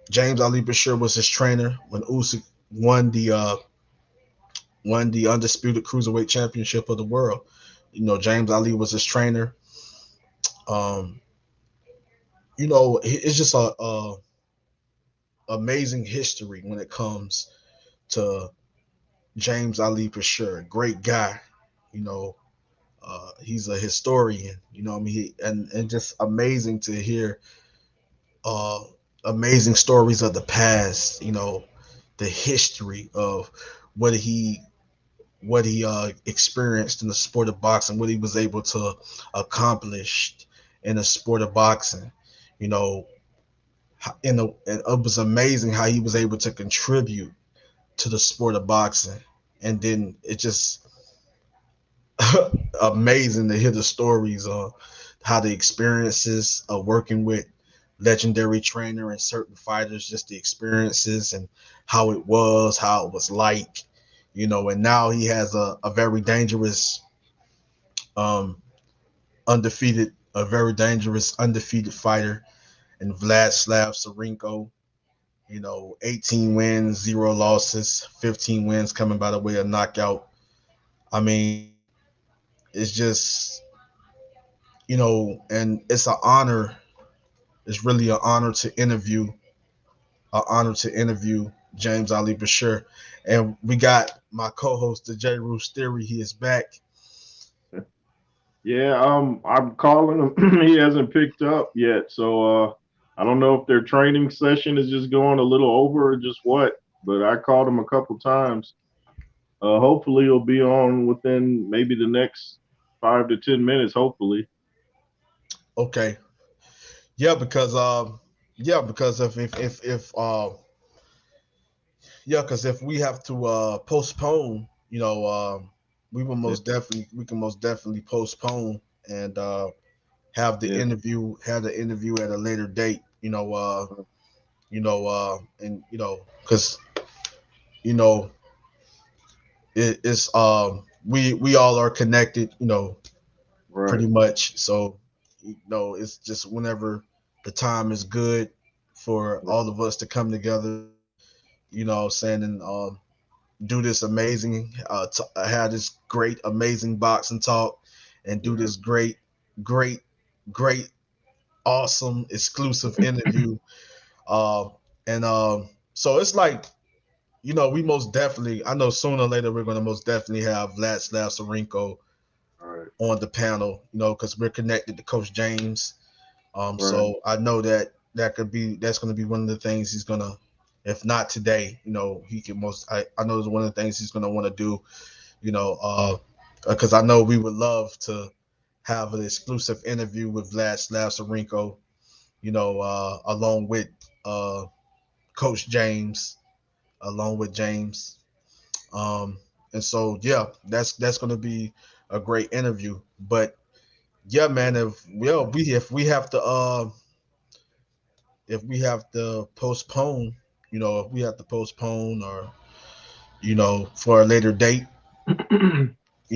James Ali Bashir was his trainer when Usyk won the undisputed cruiserweight championship of the world. You know, James Ali was his trainer. Um, it's just a amazing history when it comes to James Ali Bashir. Great guy. You know, he's a historian. You know, what I mean, and just amazing to hear uh, amazing stories of the past. You know, the history of what he experienced in the sport of boxing, what he was able to accomplish in the sport of boxing. You know, and it was amazing how he was able to contribute to the sport of boxing, and then it just amazing to hear the stories of how the experiences of working with legendary trainer and certain fighters, just the experiences and how it was like, and now he has a very dangerous, um, undefeated fighter in Vladyslav Sirenko. 18 wins, 0 losses, 15 wins coming by the way of knockout. I mean, it's just, and it's an honor. It's really an honor to interview James Ali Bashir. And we got my co-host, the J. Roos Theory. He is back. Yeah, I'm calling him. He hasn't picked up yet, so I don't know if their training session is just going a little over or just what. But I called him a couple times. Hopefully, he'll be on within maybe the next 5 to 10 minutes. Hopefully. Okay. Yeah, because if we have to postpone, we can most definitely postpone and Yeah. have the interview at a later date. And because you know it's we all are connected, Right. pretty much. So it's just whenever the time is good for Right. all of us to come together, saying, and do this amazing, have this great, amazing boxing talk, and do Yeah. this great, great, awesome, exclusive interview. Uh, and so it's like, we most definitely, I know sooner or later we're going to most definitely have Vladislav Sirenko All right. on the panel, because we're connected to Coach James. Right. So I know that's going to be one of the things he's going to, if not today, he can I know it's one of the things he's going to want to do, because I know we would love to have an exclusive interview with Vladislav Sirenko, along with uh, Coach James, along with James. Um, and so, yeah, that's going to be a great interview. But yeah, man, if we have to postpone, if we have to postpone, or for a later date,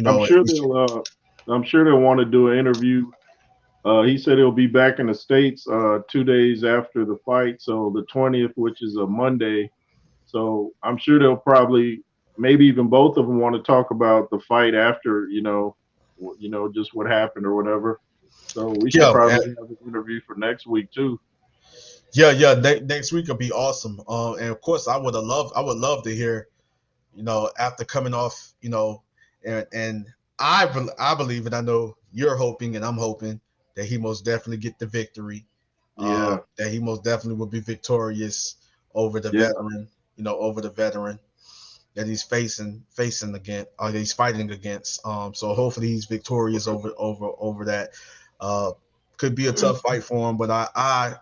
I'm if sure we should. they'll want to do an interview. He said he'll be back in the States 2 days after the fight, so the 20th, which is a Monday. So I'm sure they'll probably, maybe even both of them want to talk about the fight after, just what happened or whatever. So we should Yeah, probably have an interview for next week too. yeah. Next week will be awesome. And of course, I would love to hear, after coming off, and I believe, and I know you're hoping, and I'm hoping that he most definitely get the victory. Yeah, That he most definitely will be victorious over the yeah, veteran, over the veteran that he's facing against, or that he's fighting against. So hopefully he's victorious over that. Uh, could be a tough fight for him, but I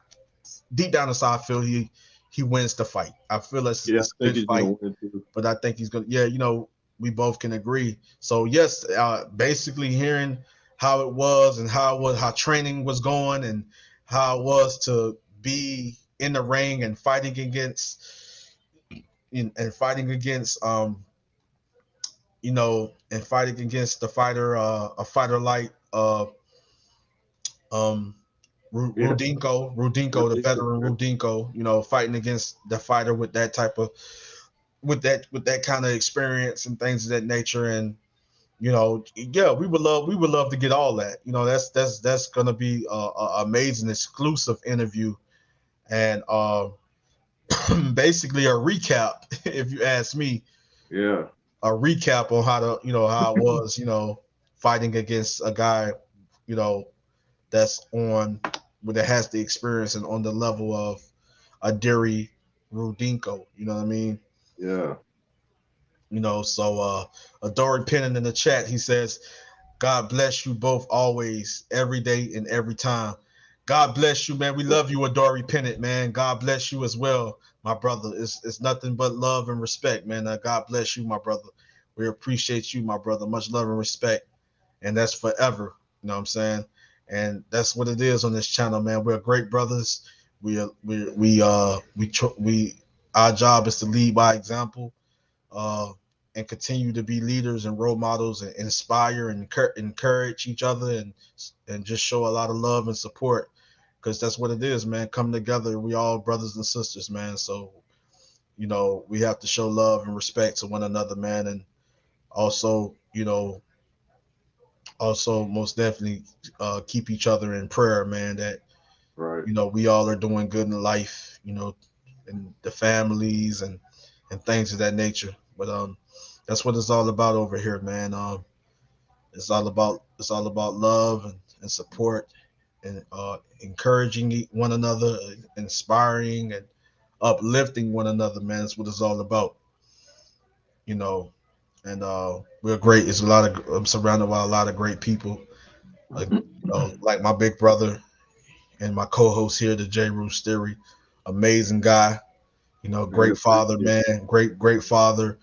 deep down inside I feel he wins the fight. I feel yeah. I it's a think good he's gonna fight, win too. but I think he's gonna. Yeah, we both can agree. So yes, basically hearing how it was and how training was going and how it was to be in the ring and fighting against and fighting against the fighter, a fighter like um Yeah. Rudinko, the veteran Rudinko, fighting against the fighter with that type of with that kind of experience and things of that nature. And yeah, we would love to get all that. That's gonna be a amazing exclusive interview, and basically a recap, if you ask me, Yeah. a recap on how it was, fighting against a guy, you know, that's on that has the experience and on the level of a Derry Rudinko. You know what I mean? Yeah. So Adore Pennant in the chat, he says, God bless you both always, every day and every time. God bless you, man. We love you, Adore Pennant, man. God bless you as well, my brother. It's nothing but love and respect, man. God bless you, my brother. We appreciate you, my brother. Much love and respect. And that's forever. You know what I'm saying? And that's what it is on this channel, man. We're great brothers. We our job is to lead by example, uh, and continue to be leaders and role models and inspire and encourage each other, and just show a lot of love and support, because that's what it is, man. Come together, we all brothers and sisters, man. So we have to show love and respect to one another, man. And also, most definitely keep each other in prayer, man, that Right. we all are doing good in life, and the families and things of that nature. But that's what it's all about over here, man. It's all about love and support, and encouraging one another, inspiring and uplifting one another, man. That's what it's all about, you know. And we're great. It's a lot of I'm surrounded by a lot of great people, like like my big brother and my co-host here, the J. Roos Theory. Amazing guy, Man, great father, appreciate man, great father,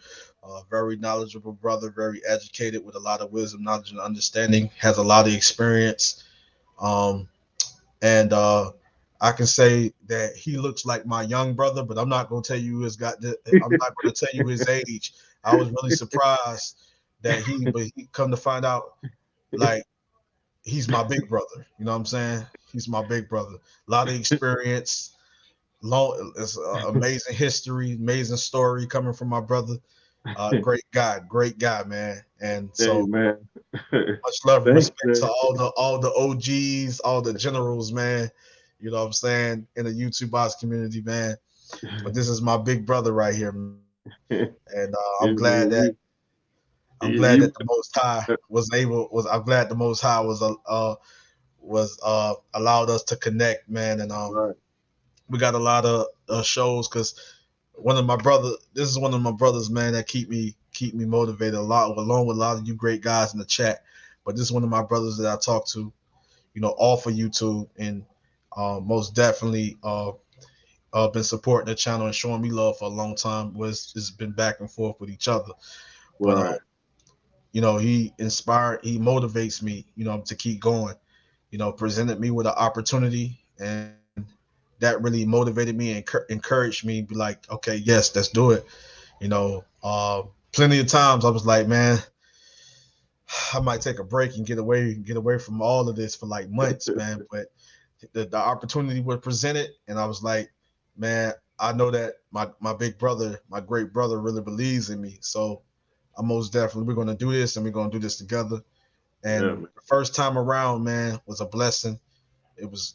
very knowledgeable brother, very educated with a lot of wisdom, knowledge, and understanding. Has a lot of experience, um, and I can say that he looks like my young brother, but I'm not gonna tell you I'm not gonna tell you his age. I was really surprised but he come to find out, like, he's my big brother. You know what I'm saying? He's my big brother. A lot of experience, long, it's amazing history, amazing story coming from my brother. Great guy, man. And Hey, so man. much love and Thanks, respect to man. all the OGs, all the generals, man. You know what I'm saying, in the YouTube box community, man. But this is my big brother right here, man. Yeah, And man. I'm You, glad you, that the Most High was I'm glad the Most High was allowed us to connect, man. And right. we got a lot of shows, because this is one of my brothers, man, that keep me motivated a lot, along with a lot of you great guys in the chat. But this is one of my brothers that I talk to, off of YouTube, and most definitely been supporting the channel and showing me love for a long time. It's been back and forth with each other. But Right. he motivates me, to keep going. Presented me with an opportunity, and that really motivated me and encouraged me. Be like, okay, yes, let's do it. Plenty of times I was like, man, I might take a break and get away from all of this for like months, man. But the opportunity was presented, and I was like, man, I know that my big brother, my great brother, really believes in me. So I'm most definitely we're gonna do this, and we're gonna do this together. Yeah, And man. the first time around, man, was a blessing. It was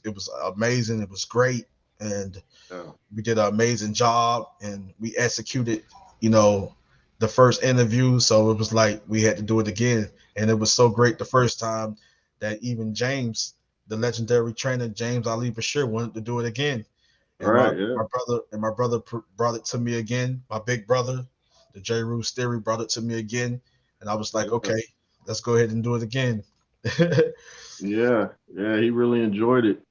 amazing. It was great, and Yeah. we did an amazing job, and we executed, you know, the first interview. So it was like we had to do it again, and it was so great the first time that even James, the legendary trainer James Ali Bashir, wanted to do it again. And my Right. Yeah. my brother brought it to me again. My big brother, the J. Roos Theory, brought it to me again, and I was like, Yeah. okay, let's go ahead and do it again. Yeah. Yeah. He really enjoyed it.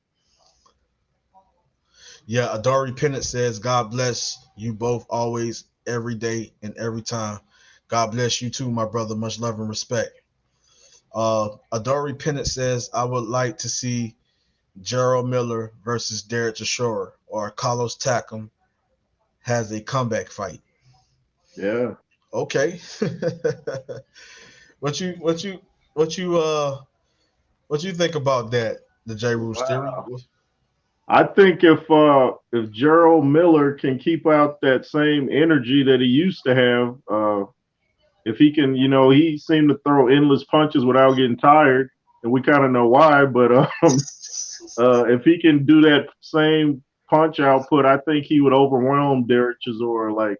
Yeah, Adari Pennant says, God bless you both always, every day, and every time. God bless you too, my brother. Much love and respect. Adari Pennant says, I would like to see Gerald Miller versus Derek Chisora, or Carlos Takam has a comeback fight. Yeah. Okay. what you what you what you what you think about that? The J. Rule's theory. Wow. I think if Gerald Miller can keep out that same energy that he used to have, if he can, he seemed to throw endless punches without getting tired, and we kind of know why. But if he can do that same punch output, I think he would overwhelm Derek Chisora. Like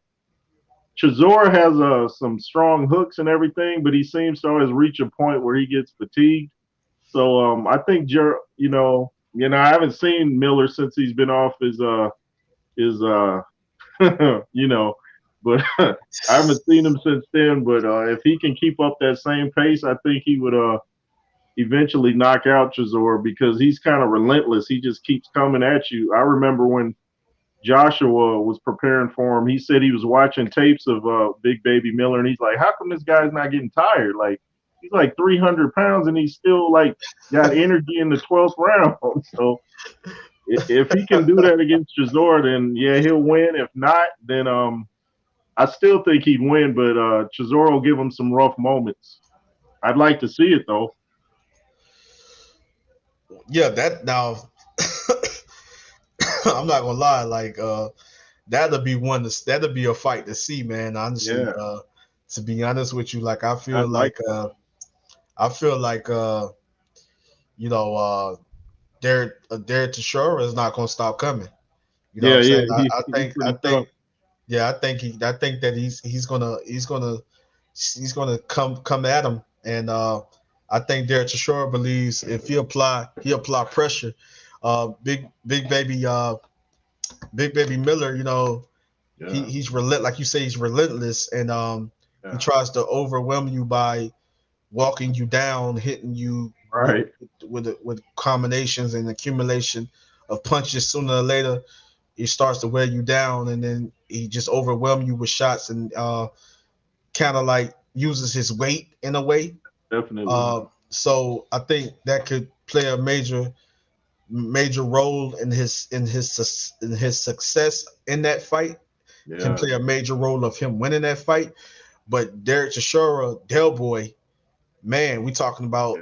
Chisora has some strong hooks and everything, but he seems to always reach a point where he gets fatigued. So I think I haven't seen Miller since he's been off his but I haven't seen him since then. But if he can keep up that same pace, I think he would eventually knock out Chisora because he's kind of relentless. He just keeps coming at you. I remember when Joshua was preparing for him, he said he was watching tapes of Big Baby Miller, and he's like, "How come this guy's not getting tired? Like he's like 300 pounds, and he's still like got energy in the 12th round." So if he can do that against Chisora, then yeah, he'll win. If not, then I still think he'd win, but Chisora will give him some rough moments. I'd like to see it though. Yeah, that now I'm not gonna lie, like that'll be a fight to see, man. Honestly, Yeah, to be honest with you, like I'd like that. I feel like you know Derek Teixeira is not gonna stop coming. You know what Yeah, I'm yeah, saying? he's I pretty tough. think yeah, I think that he's gonna come at him, and I think Derek Chisora believes if he apply pressure, Big Baby Miller, Yeah, he's relent like you say he's relentless, and he yeah, tries to overwhelm you by walking you down, hitting you right. with combinations and accumulation of punches. Sooner or later, he starts to wear you down, and then he just overwhelm you with shots and kind of like uses his weight in a way. Definitely. So I think that could play a major role in his success in that fight. Can Yeah, play a major role of him winning that fight. But Derek Chisora, Del Boy, man, we talking yeah, about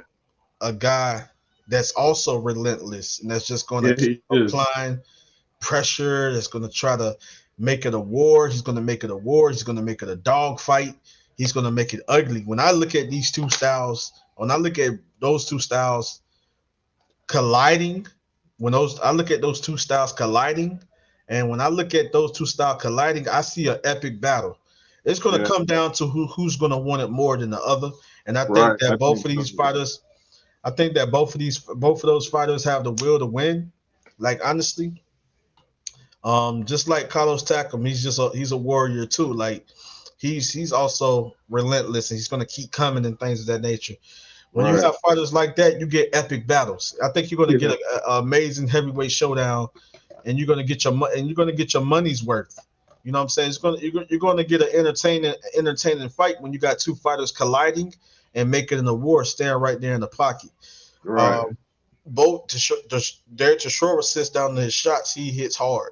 a guy that's also relentless and that's just going to yeah, keep he is. applying pressure. That's going to try to make it a war. He's going to make it a war. He's going to make it a dog fight. He's going to make it ugly. When I look at these two styles, when I look at those two styles colliding, when those I look at those two styles colliding, and when I look at those two styles colliding, I see an epic battle. It's going to Yeah, come down to who's going to want it more than the other, and I think right. that I both think of so. these fighters, I think that both of those fighters have the will to win. Like honestly, just like Carlos Takam, he's a warrior too. Like he's also relentless, and he's going to keep coming and things of that nature. When you Right. have fighters like that, you get epic battles. I think you're going to get Yeah. a amazing heavyweight showdown, and you're going to get your money's worth. You know what I'm saying? You're going to get an entertaining fight when you got two fighters colliding and making an award stand right there in the pocket. Right. Um, Derek Chisora sits down to his shots. He hits hard.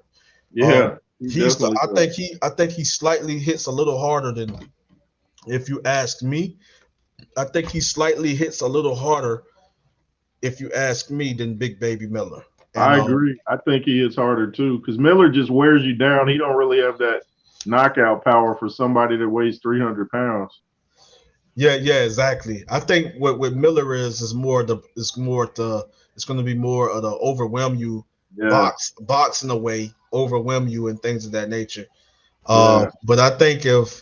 Yeah. He He's definitely I does. think he slightly hits a little harder than, if you ask me. I think he slightly hits a little harder, if you ask me, than Big Baby Miller. And I agree. I think he is harder too because Miller just wears you down. He don't really have that knockout power for somebody that weighs 300 pounds. yeah, exactly. I think what Miller it's going to be more of the overwhelm you, Yeah. box in a way, overwhelm you and things of that nature. Yeah. But I think if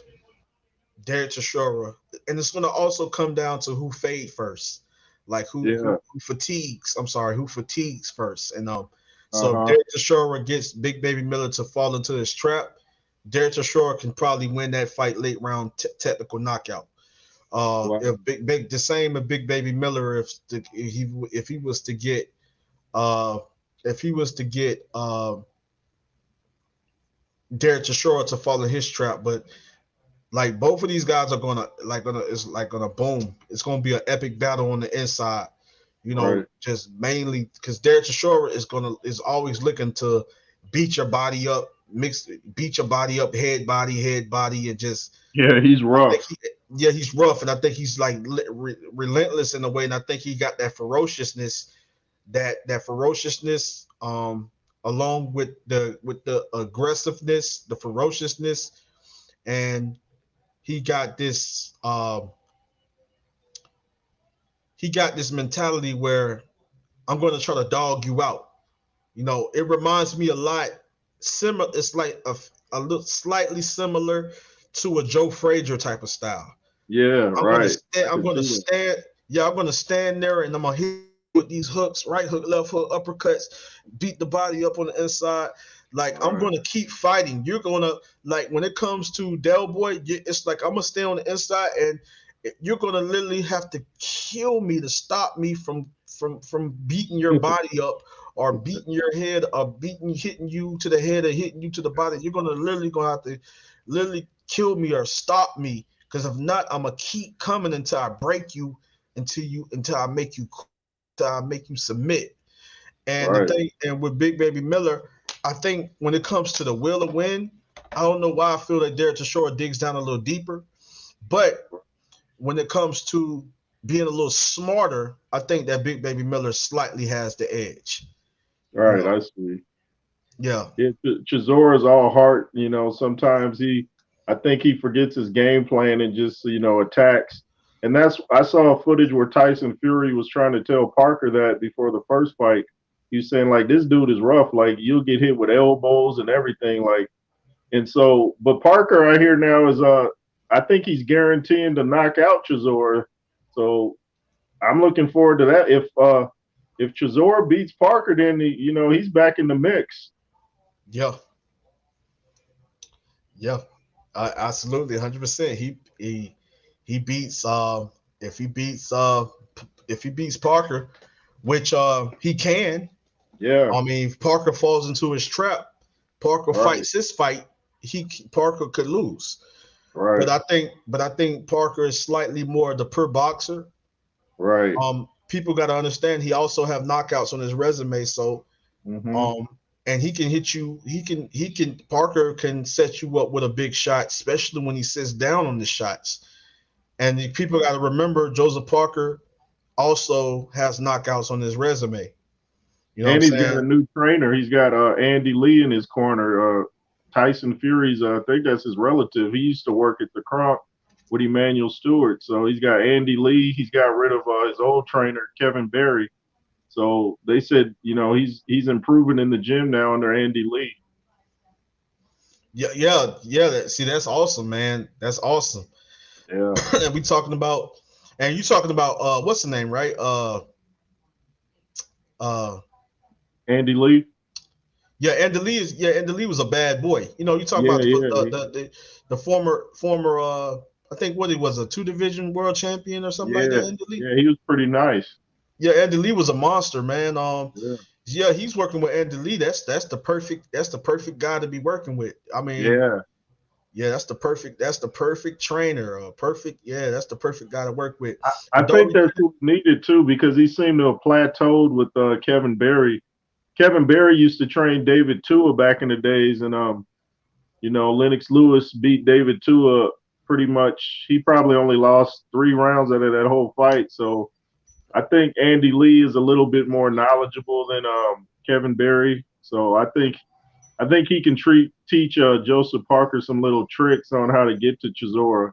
Derek Chisora, and it's going to also come down to who fade first, like Yeah. who fatigues. I'm sorry, who fatigues first. And Uh so if huh. Derek Chisora gets Big Baby Miller to fall into his trap, Derek Chisora can probably win that fight late round technical knockout. Wow. If the same if Big Baby Miller, if he was to get uh if he was to get Derek Chisora to fall in his trap, but like both of these guys are gonna boom. It's gonna be an epic battle on the inside. Right. Just mainly because Derek Chisora is always looking to beat your body up mix, beat your body up, head body, and just Yeah, he's I think rough. yeah, he's rough, and I think he's like relentless in a way, and I think he got that ferociousness, that ferociousness, along with the aggressiveness, the ferociousness, and he got this, he got this mentality where I'm going to try to dog you out. You know, it reminds me a lot similar. It's like a little slightly similar to a Joe Frazier type of style. Yeah, I'm gonna right. stand. I I'm can gonna see that. stand. Yeah, I'm gonna stand there and I'm gonna hit with these hooks, right hook, left hook, uppercuts, beat the body up on the inside. Like I'm Right, gonna keep fighting. You're gonna like when it comes to Del Boy, it's like I'm gonna stay on the inside, and you're gonna literally have to kill me to stop me from beating your body up or beating your head or hitting you to the head or hitting you to the body. You're gonna literally gonna have to literally kill me or stop me, because if not, I'm gonna keep coming until I break you, until I make you submit. And the right. thing, and with Big Baby Miller, I think when it comes to the will to win, I don't know why I feel that Derek Chisora digs down a little deeper, but when it comes to being a little smarter, I think that Big Baby Miller slightly has the edge. You Right, know, I see. yeah, Yeah, Chizora's all heart. Sometimes I think he forgets his game plan and just attacks. And I saw footage where Tyson Fury was trying to tell Parker that before the first fight. He was saying like, this dude is rough. Like you'll get hit with elbows and everything. Like, and so, but Parker I hear now is I think he's guaranteeing to knock out Chisora. So I'm looking forward to that. If Chisora beats Parker, then he's back in the mix. yeah, yeah, absolutely, 100%. He beats if he beats if he beats Parker, which he can. Yeah, I mean, if Parker falls into his trap, Parker right. fights his fight, he Parker could lose. Right, But I think Parker is slightly more the per boxer. right. People got to understand he also have knockouts on his resume, so Hmm. um, and he can hit you. He can Parker can set you up with a big shot, especially when he sits down on the shots. And people got to remember Joseph Parker also has knockouts on his resume. You know what I'm And he's got saying? a new trainer. He's got Andy Lee in his corner. Tyson Fury's, I think that's his relative. He used to work at the Kronk with Emmanuel Stewart. So he's got Andy Lee. He's got rid of his old trainer Kevin Barry. So they said, he's improving in the gym now under Andy Lee. Yeah, yeah, yeah. See, that's awesome, man. That's awesome. Yeah, And we talking about, and you talking about what's the name, right? Uh, Andy Lee. Andy Lee was a bad boy. You know, you talking Yeah, about yeah, the former I think what he was, a two division world champion or something like yeah, that. Andy Lee. yeah. He was pretty nice. Yeah, Andy Lee was a monster, man. Yeah, Yeah, he's working with Andy Lee. That's the perfect guy to be working with. I mean, yeah. yeah, that's the perfect trainer. Perfect, yeah, that's the perfect guy to work with. I And don't think that's what's needed too because he seemed to have plateaued with Kevin Barry. Kevin Barry used to train David Tua back in the days, and Lennox Lewis beat David Tua pretty much. He probably only lost 3 rounds out of that whole fight. So I think Andy Lee is a little bit more knowledgeable than Kevin Barry. So I think he can teach Joseph Parker some little tricks on how to get to Chisora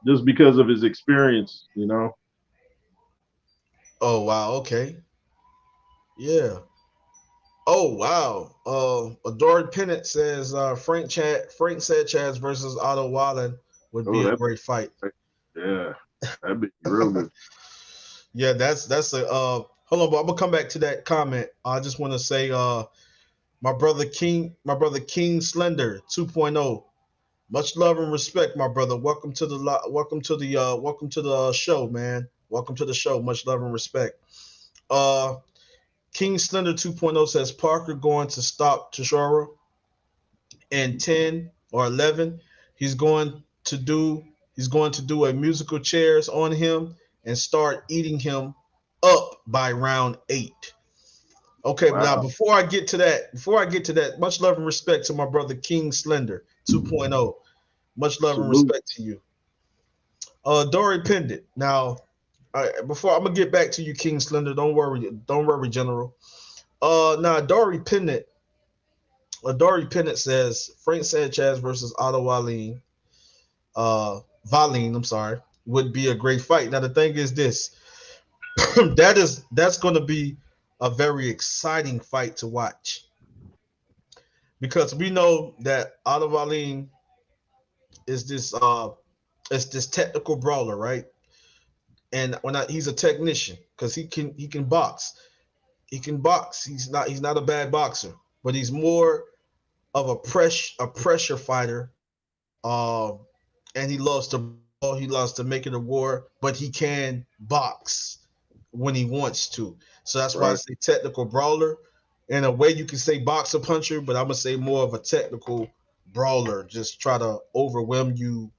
just because of his experience. Oh wow, okay, yeah. Oh wow. Adored Pennant says Frank Sanchez versus Otto Wallen would Oh, be a that great fight. yeah, that'd be real good. Yeah, that's a hold on, but I'm gonna come back to that comment. I just want to say my brother King Slender 2.0. Much love and respect, my brother. Welcome to the show, man. Welcome to the show. Much love and respect. Uh King Slender 2.0 says Parker going to stop Tashara in 10 or 11. He's going to do he's going to do a musical chairs on him and start eating him up by round 8. Okay, but now Wow. before I get to that, much love and respect to my brother King Slender 2.0. Much love and Salute. respect to you. Dory Pendant. Now, before I'm gonna get back to you, King Slender. Don't worry, General. Now Dory Pendant says Frank Sanchez versus Otto Wallin. Valine, I'm sorry, would be a great fight. Now the thing is this, that's going to be a very exciting fight to watch because we know that Otto Wallin is this technical brawler, right? And he's a technician because he can box. He can box. He's not a bad boxer, but he's more of a pressure fighter. Um, and he loves to brawl. He loves to make it a war, but he can box when he wants to. So that's why I Right. say technical brawler. In a way, you can say boxer puncher, but I'm gonna say more of a technical brawler. Just try to overwhelm you,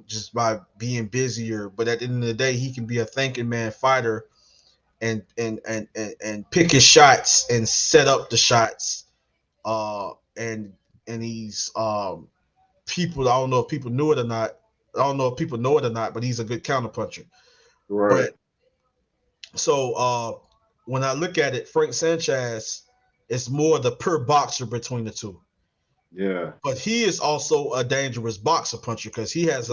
just by being busier. But at the end of the day, he can be a thinking man fighter and pick his shots and set up the shots. And he's people. I don't know if people knew it or not. I don't know if people know it or not, but he's a good counterpuncher. Right. But so when I look at it, Frank Sanchez is more the per boxer between the two. Yeah. But he is also a dangerous boxer puncher because he has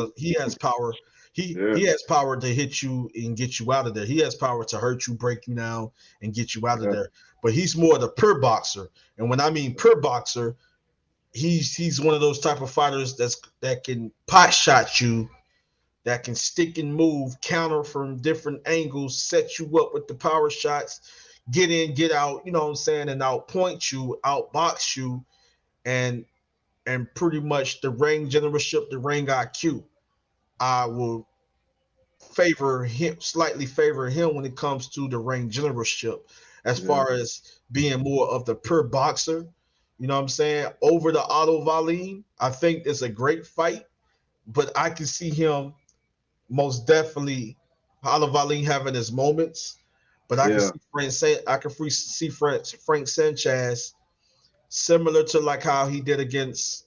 power. He Yeah. he has power to hit you and get you out of there. He has power to hurt you, break you down, and get you out of Yeah. there. But he's more the per boxer. And when I mean per boxer, he's one of those type of fighters that can pot shot you, that can stick and move, counter from different angles, set you up with the power shots, get in, get out, you know what I'm saying, and outpoint you, outbox you, and pretty much the ring generalship, the ring IQ. I will slightly favor him when it comes to the ring generalship, as Yeah. far as being more of the pure boxer. You know what I'm saying? Over the Otto Wallin, I think it's a great fight, but I can see him most definitely Otto Wallin having his moments, but I can Yeah. see Frank Sanchez similar to like how he did against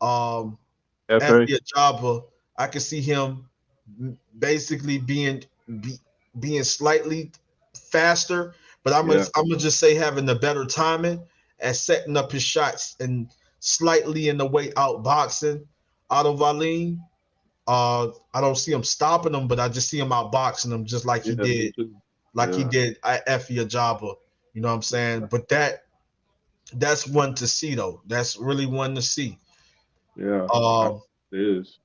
um Fa. Effie Ajaba. I can see him basically being slightly faster, but Yeah. I'm gonna just say having the better timing and setting up his shots and slightly in the way outboxing Otto Wallin. I don't see him stopping him, but I just see him outboxing him just like he Yeah. Me did, too. like he Yeah. did at Effie Ajaba. You know what I'm saying? But that's one to see though. That's really one to see. Yeah. Um, It is.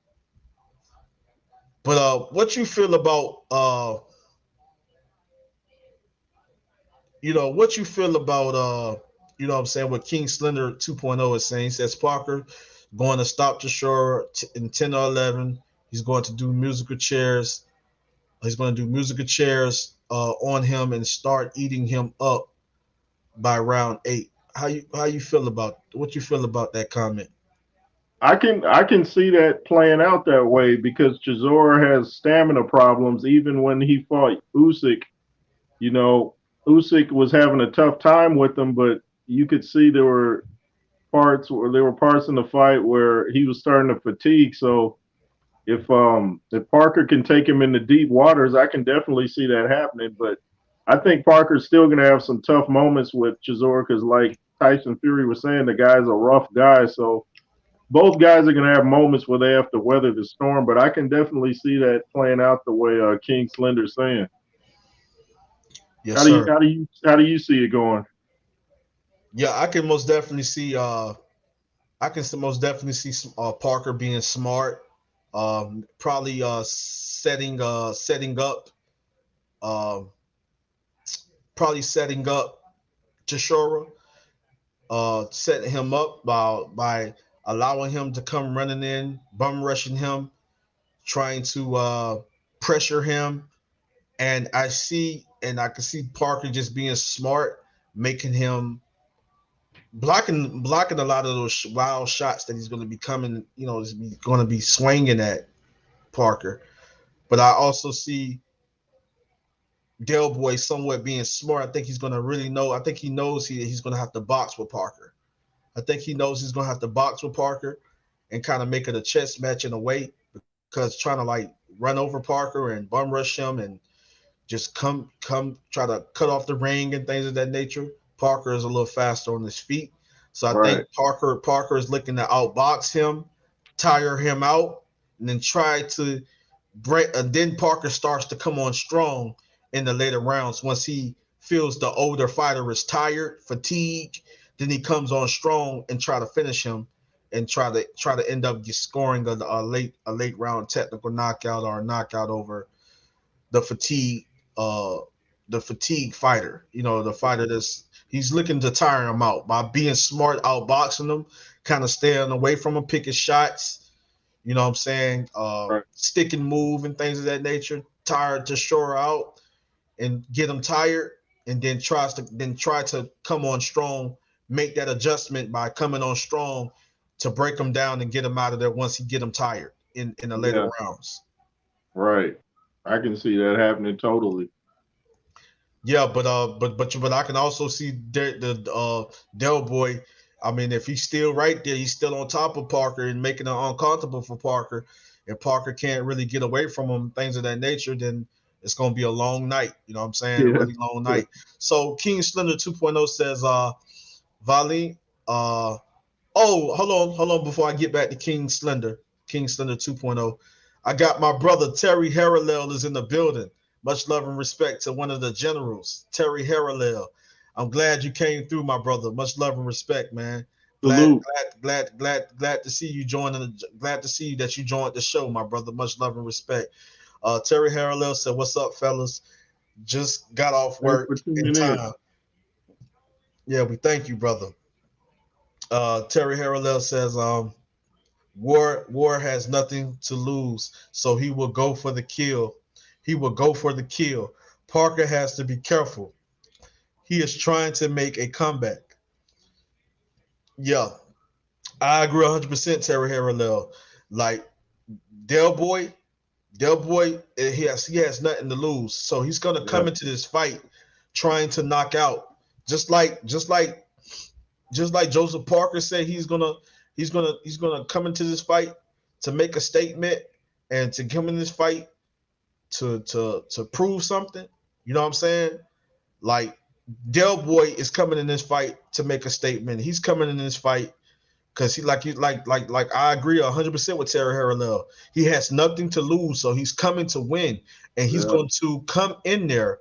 but what you feel about what you feel about what I'm saying, what King Slender 2.0 is saying. He says Parker going to stop the shore in 10 or 11. He's going to do musical chairs. He's going to do musical chairs on him and start eating him up by round 8. How you feel about what you feel about that comment? I can see that playing out that way because Chisora has stamina problems even when he fought Usyk. You know, Usyk was having a tough time with him, but you could see there were parts in the fight where he was starting to fatigue. So if Parker can take him into deep waters, I can definitely see that happening. But I think Parker's still going to have some tough moments with Chisora because, like Tyson Fury was saying, the guy's a rough guy. So both guys are going to have moments where they have to weather the storm. But I can definitely see that playing out the way King Slender's saying. Yes, How do you sir. how do you how do you see it going? Yeah, I can most definitely see. Most definitely see Parker being smart. Probably um, setting up Tashora, setting him up by allowing him to come running in, bum rushing him, trying to pressure him. And I can see Parker just being smart, making him blocking a lot of those wild shots that he's going to be coming. Is going to be swinging at Parker. But I also see Del Boy somewhat being smart. I think he's going to really know. I think he knows he's going to have to box with Parker. I think he knows he's going to have to box with Parker and kind of make it a chess match in a way, because trying to like run over Parker and bum rush him and just come try to cut off the ring and things of that nature. Parker is a little faster on his feet. So I Right. think Parker is looking to outbox him, tire him out, and then try to break. And then Parker starts to come on strong in the later rounds once he feels the older fighter is tired, fatigued. Then he comes on strong and try to finish him and try to end up scoring a late round technical knockout or a knockout over the fatigue uh the fatigue fighter. The fighter that's he's looking to tire him out by being smart, outboxing him, kind of staying away from him, picking shots. You know what I'm saying? Right. Stick and move and things of that nature. Tired to shore out and get him tired, and then try to come on strong, make that adjustment by coming on strong to break him down and get him out of there once he get him tired in the later Yeah. rounds. Right. I can see that happening totally. Yeah, but I can also see Del Boy. I mean, if he's still right there, he's still on top of Parker and making it uncomfortable for Parker, and Parker can't really get away from him, things of that nature. Then it's gonna be a long night. You know what I'm saying? A Yeah. really long night. So King Slender 2.0 says, Vali, oh, hold on before I get back to King Slender 2.0. I got my brother Terry Harrell is in the building. Much love and respect to one of the generals, Terry Harrell. I'm glad you came through, my brother. Much love and respect, man. Glad, Salute. glad to see you joining. Glad to see that you joined the show, my brother. Much love and respect. Terry Harrell said, "What's up, fellas? Just got off Thanks work for in tuning in. time." Yeah, we thank you, brother. Terry Harrell says, War has nothing to lose, so he will go for the kill. He will go for the kill. Parker has to be careful. He is trying to make a comeback. Yeah, I agree 100%, Terry Harrell. Like Del Boy, he has nothing to lose, so he's gonna Yeah. come into this fight trying to knock out, just like Joseph Parker said he's gonna come into this fight to make a statement and to come in this fight to prove something. You know what I'm saying? Like Del Boy is coming in this fight to make a statement. He's coming in this fight because he I agree 100% with Terry Harrell. He has nothing to lose, so he's coming to win, and he's Yeah. going to come in there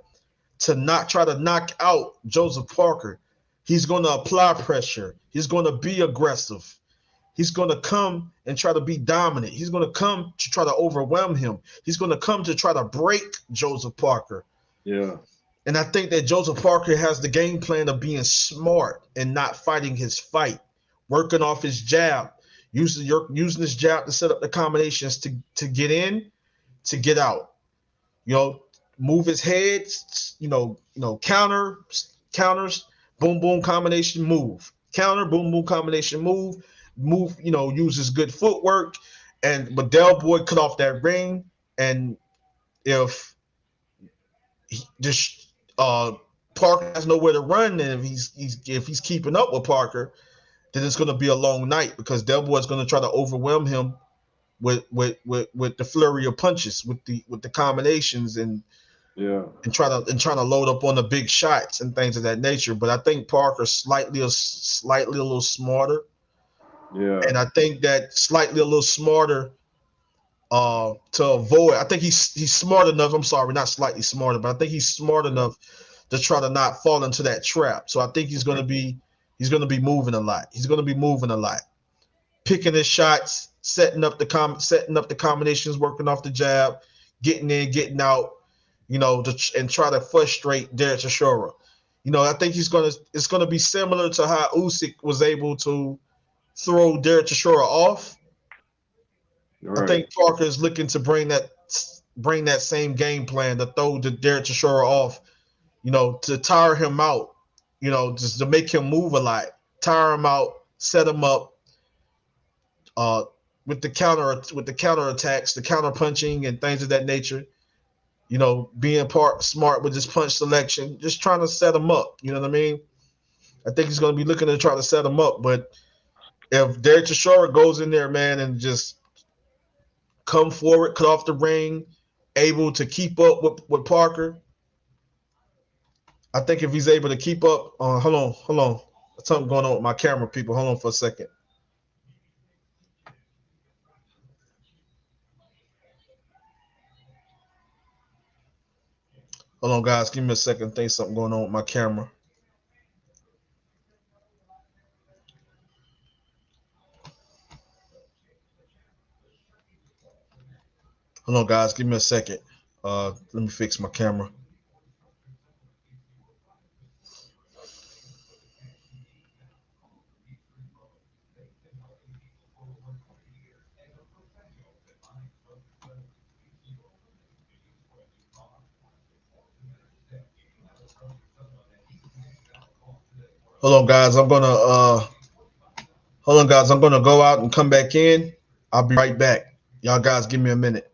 to not try to knock out Joseph Parker. He's going to apply pressure. He's going to be aggressive. He's going to come and try to be dominant. He's going to come to try to overwhelm him. He's going to come to try to break Joseph Parker. Yeah. And I think that Joseph Parker has the game plan of being smart and not fighting his fight, working off his jab, using his jab to set up the combinations to get in, to get out. You know, move his head, counters, boom, boom, combination, move. Counter, boom, boom, combination, move, use his good footwork. But Del Boy cut off that ring. And if just Parker has nowhere to run, and if he's keeping up with Parker, then it's gonna be a long night because Del Boy is gonna try to overwhelm him with the flurry of punches, with the combinations Yeah. and trying to load up on the big shots and things of that nature. But I think Parker's slightly a little smarter, Yeah. and I think that slightly a little smarter to avoid. I think he's smart enough. I'm sorry, not slightly smarter, but I think he's smart enough to try to not fall into that trap. So I think he's gonna be moving a lot. He's gonna be moving a lot, picking his shots, setting up the combinations, working off the jab, getting in, getting out, and try to frustrate Derek Chisora. I think it's gonna be similar to how Usyk was able to throw Derek Chisora off. I Right. think Parker is looking to bring that same game plan to throw the Derek Chisora off, to tire him out, just to make him move a lot, tire him out, set him up, uh, with the counter attacks, the counter punching, and things of that nature. being part smart with his punch selection, just trying to set him up. You know what I mean? I think he's going to be looking to try to set him up. But if Derek Chisora goes in there, man, and just come forward, cut off the ring, able to keep up with Parker, I think if he's able to keep up, hold on. Something going on with my camera, people. Hold on for a second. Hold on, guys. Give me a second. I think something going on with my camera. Hold on, guys. Give me a second. Let me fix my camera. Hold on, guys. Hold on, guys. I'm gonna go out and come back in. I'll be right back. Y'all guys, give me a minute.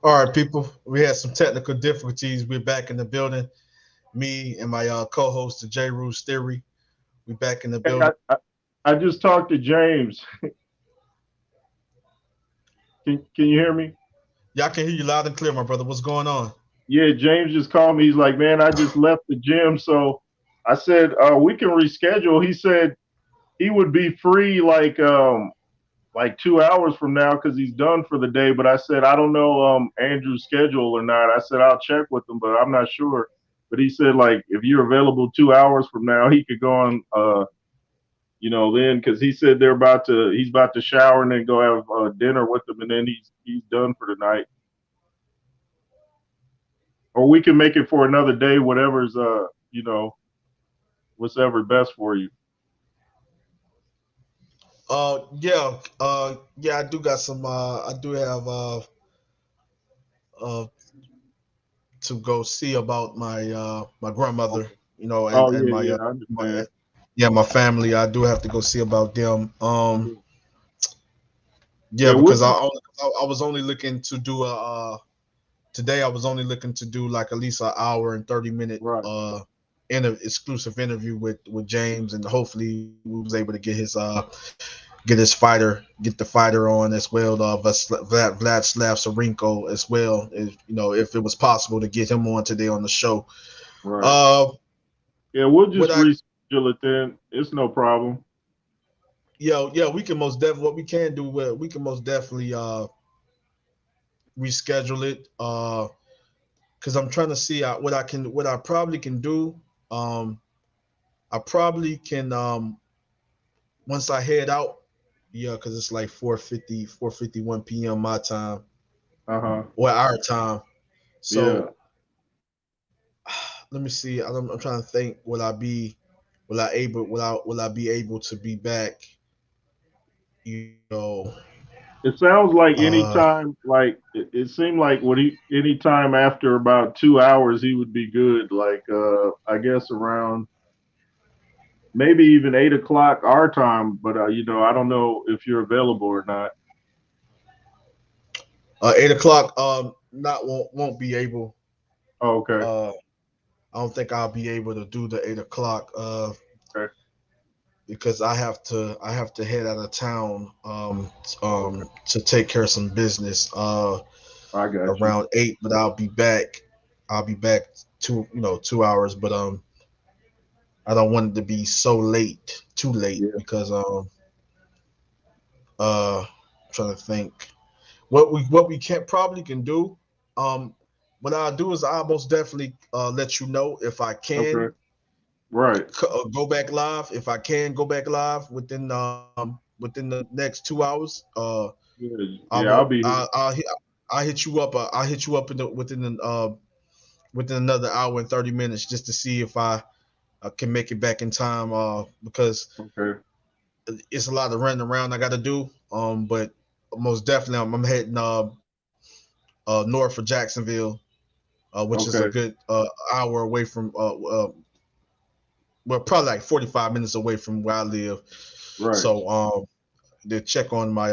All right, people. We had some technical difficulties. We're back in the building. Me and my co-host, the J. Ruse Theory. We back in the Hey, building. I just talked to James. Can you hear me? Y'all can hear you loud and clear, my brother. What's going on? Yeah, James just called me. He's like, man, I just left the gym. So I said, we can reschedule. He said he would be free like 2 hours from now because he's done for the day. But I said, I don't know Andrew's schedule or not. I said, I'll check with him, but I'm not sure. But he said, like, if you're available 2 hours from now, he could go on then because he said he's about to shower and then go have dinner with them, and then he's done for the night. Or we can make it for another day, whatever's whatever best for you. Yeah, I do got some. I do have uh, to go see about my grandmother, Oh and yeah, my yeah, I my understand. yeah, my family. I do have to go see about them. Yeah, Yeah, we'll because just I was only looking to do a today. I was only looking to do like at least an hour and 30 minute right, exclusive interview with James, and hopefully we was able to get the fighter on as well. Vladyslav Sirenko as well. If it was possible to get him on today on the show. right. Uh, Yeah, we'll what just I reschedule it then. It's no problem. yeah, we can most definitely what we can do. We can most definitely reschedule it. because I'm trying to see what I probably can do. I probably can once I head out, yeah, because it's like 4:51 p.m. my time Uh-huh. or our time. Yeah. So let me see. I'm trying to think. Will I be able to be back? You know, It sounds like uh, anytime, like it seemed like when anytime after about 2 hours, he would be good. Like, I guess around maybe even 8 o'clock our time, but I don't know if you're available or not. 8 o'clock. Not won't be able. Oh, okay. Uh, I don't think I'll be able to do the 8 o'clock. Okay. Because I have to head out of town Okay. to take care of some business I got you. around 8, but I'll be back 2 hours, but I don't want it to be so late, too late, Yeah. because I'm trying to think what we can probably can do. Um, what I'll do is I'll most definitely let you know if I Okay. can Right. go back live. If I can go back live within the next 2 hours, Yeah. I Yeah. will. I'll be here. I'll hit you up. I'll hit you up within another hour and 30 minutes just to see if I can make it back in time. Because Okay. it's a lot of running around I got to do. But most definitely I'm heading north of Jacksonville, which is a Okay. good hour away from well, probably like 45 minutes away from where I live. Right. So to check on my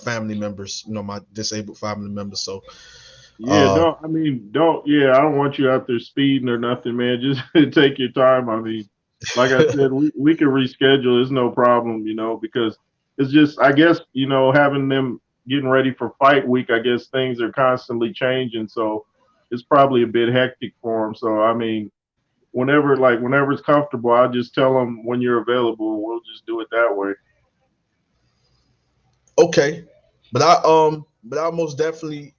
family members, my disabled family members. So Yeah. uh, Don't. I mean, don't. Yeah. I don't want you out there speeding or nothing, man. Just take your time. I mean, like I said, we can reschedule. It's no problem, because it's just, I guess, having them getting ready for fight week. I guess things are constantly changing, so it's probably a bit hectic for them. So I mean, whenever it's comfortable, I'll just tell them when you're available. We'll just do it that way. okay, but I most definitely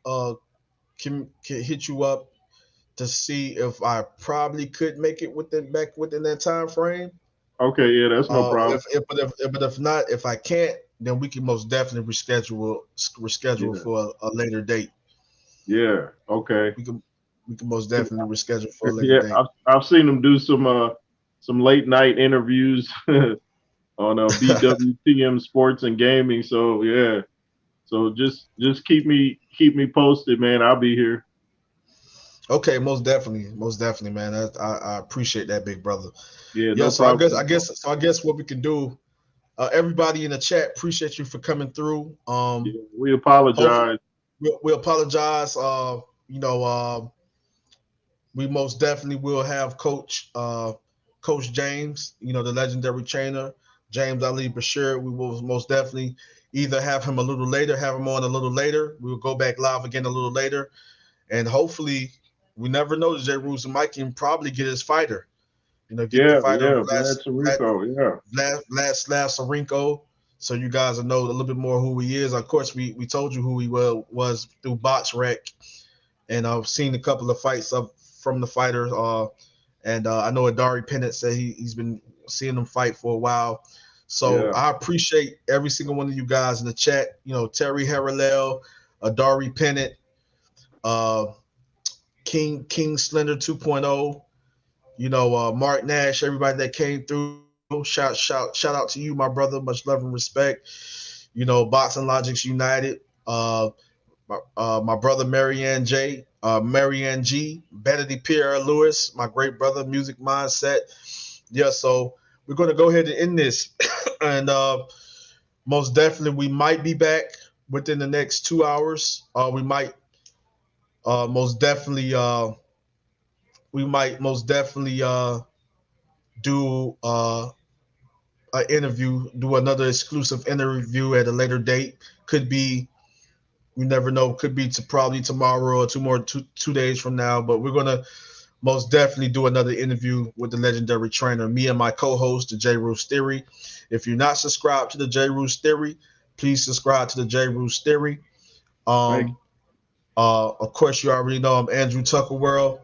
can hit you up to see if I probably could make it within that time frame. Okay. Yeah, that's no problem. But if not, if I can't, then we can most definitely reschedule Yeah. for a later date. Yeah. Okay. We can we can most definitely reschedule for a later Yeah, date. I've seen them do some late night interviews on BWTM Sports and Gaming. So yeah, so just keep me posted, man. I'll be here. Okay, most definitely, man. I appreciate that, big brother. Yeah, Yeah, no so I guess problem. I guess so I guess what we can do, everybody in the chat, appreciate you for coming through. Yeah, we Hopefully apologize. we apologize. You know, we most definitely will have Coach James, the legendary trainer, James Ali Bashir. We will most definitely either have him a little later, have him on a little later. We will go back live again a little later, and hopefully, we never know. Jay Rules might can probably get his fighter. Get the Yeah, fighter yeah, Vlad Sirenko. Yeah, Vlad Sirenko, so you guys will know a little bit more who he is. Of course, we told you who he was through Box Rec, and I've seen a couple of fights up from the fighter. And I know Adari Pennant said he's been seeing them fight for a while. So yeah, I appreciate every single one of you guys in the chat. Terry Harrell, Adari Pennant, uh, King Slender 2.0. Mark Nash, everybody that came through. Shout out to you, my brother. Much love and respect. Boxing Logics United. My brother Marianne G, Vanity Pierre Lewis, my great brother, Music Mindset. Yeah, so we're gonna go ahead and end this, and most definitely we might be back within the next 2 hours. We might most definitely do an interview, do another exclusive interview at a later date. Could be, we never know. Could be to probably tomorrow or two days from now. But we're gonna most definitely do another interview with the legendary trainer. Me and my co-host, the J. Roos Theory. If you're not subscribed to the J. Roos Theory, please subscribe to the J. Roos Theory. thank Um, Of course, you already know I'm Andrew Tucker World,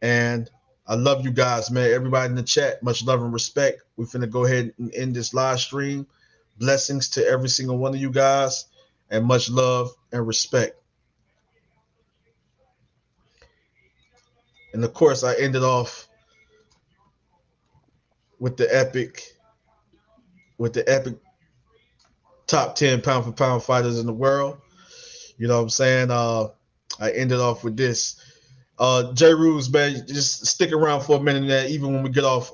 and I love you guys, man. Everybody in the chat, much love and respect. We're finna go ahead and end this live stream. Blessings to every single one of you guys, and much love and respect. And of course, I ended off with the epic top 10 pound for pound fighters in the world. You know what I'm saying? I ended off with this. J Rules, man, just stick around for a minute, man. Even when we get off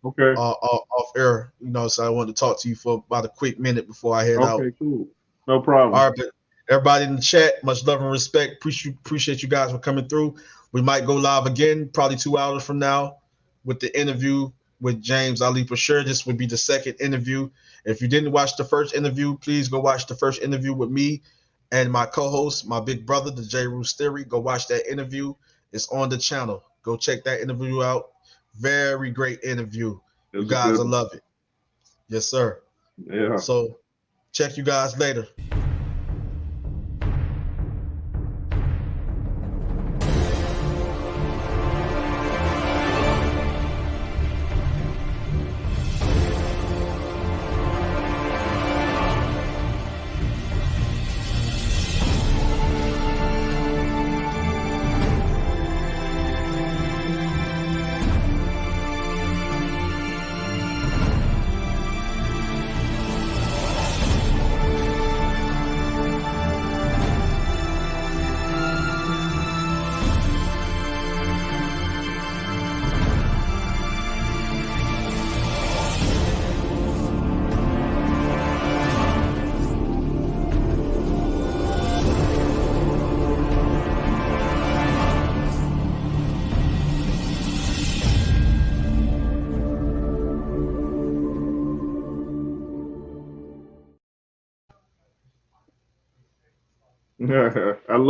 Okay. off air, so I wanted to talk to you for about a quick minute before I head out. Okay, cool. No problem. All right, but everybody in the chat, much love and respect. Appreciate you guys for coming through. We might go live again, probably 2 hours from now, with the interview with James Ali Bashir. This would be the second interview. If you didn't watch the first interview, please go watch the first interview with me and my co-host, my big brother, the J. Roos Theory. Go watch that interview. It's on the channel. Go check that interview out. Very great interview. You guys will love it. Yes, sir. Yeah. So check you guys later. I love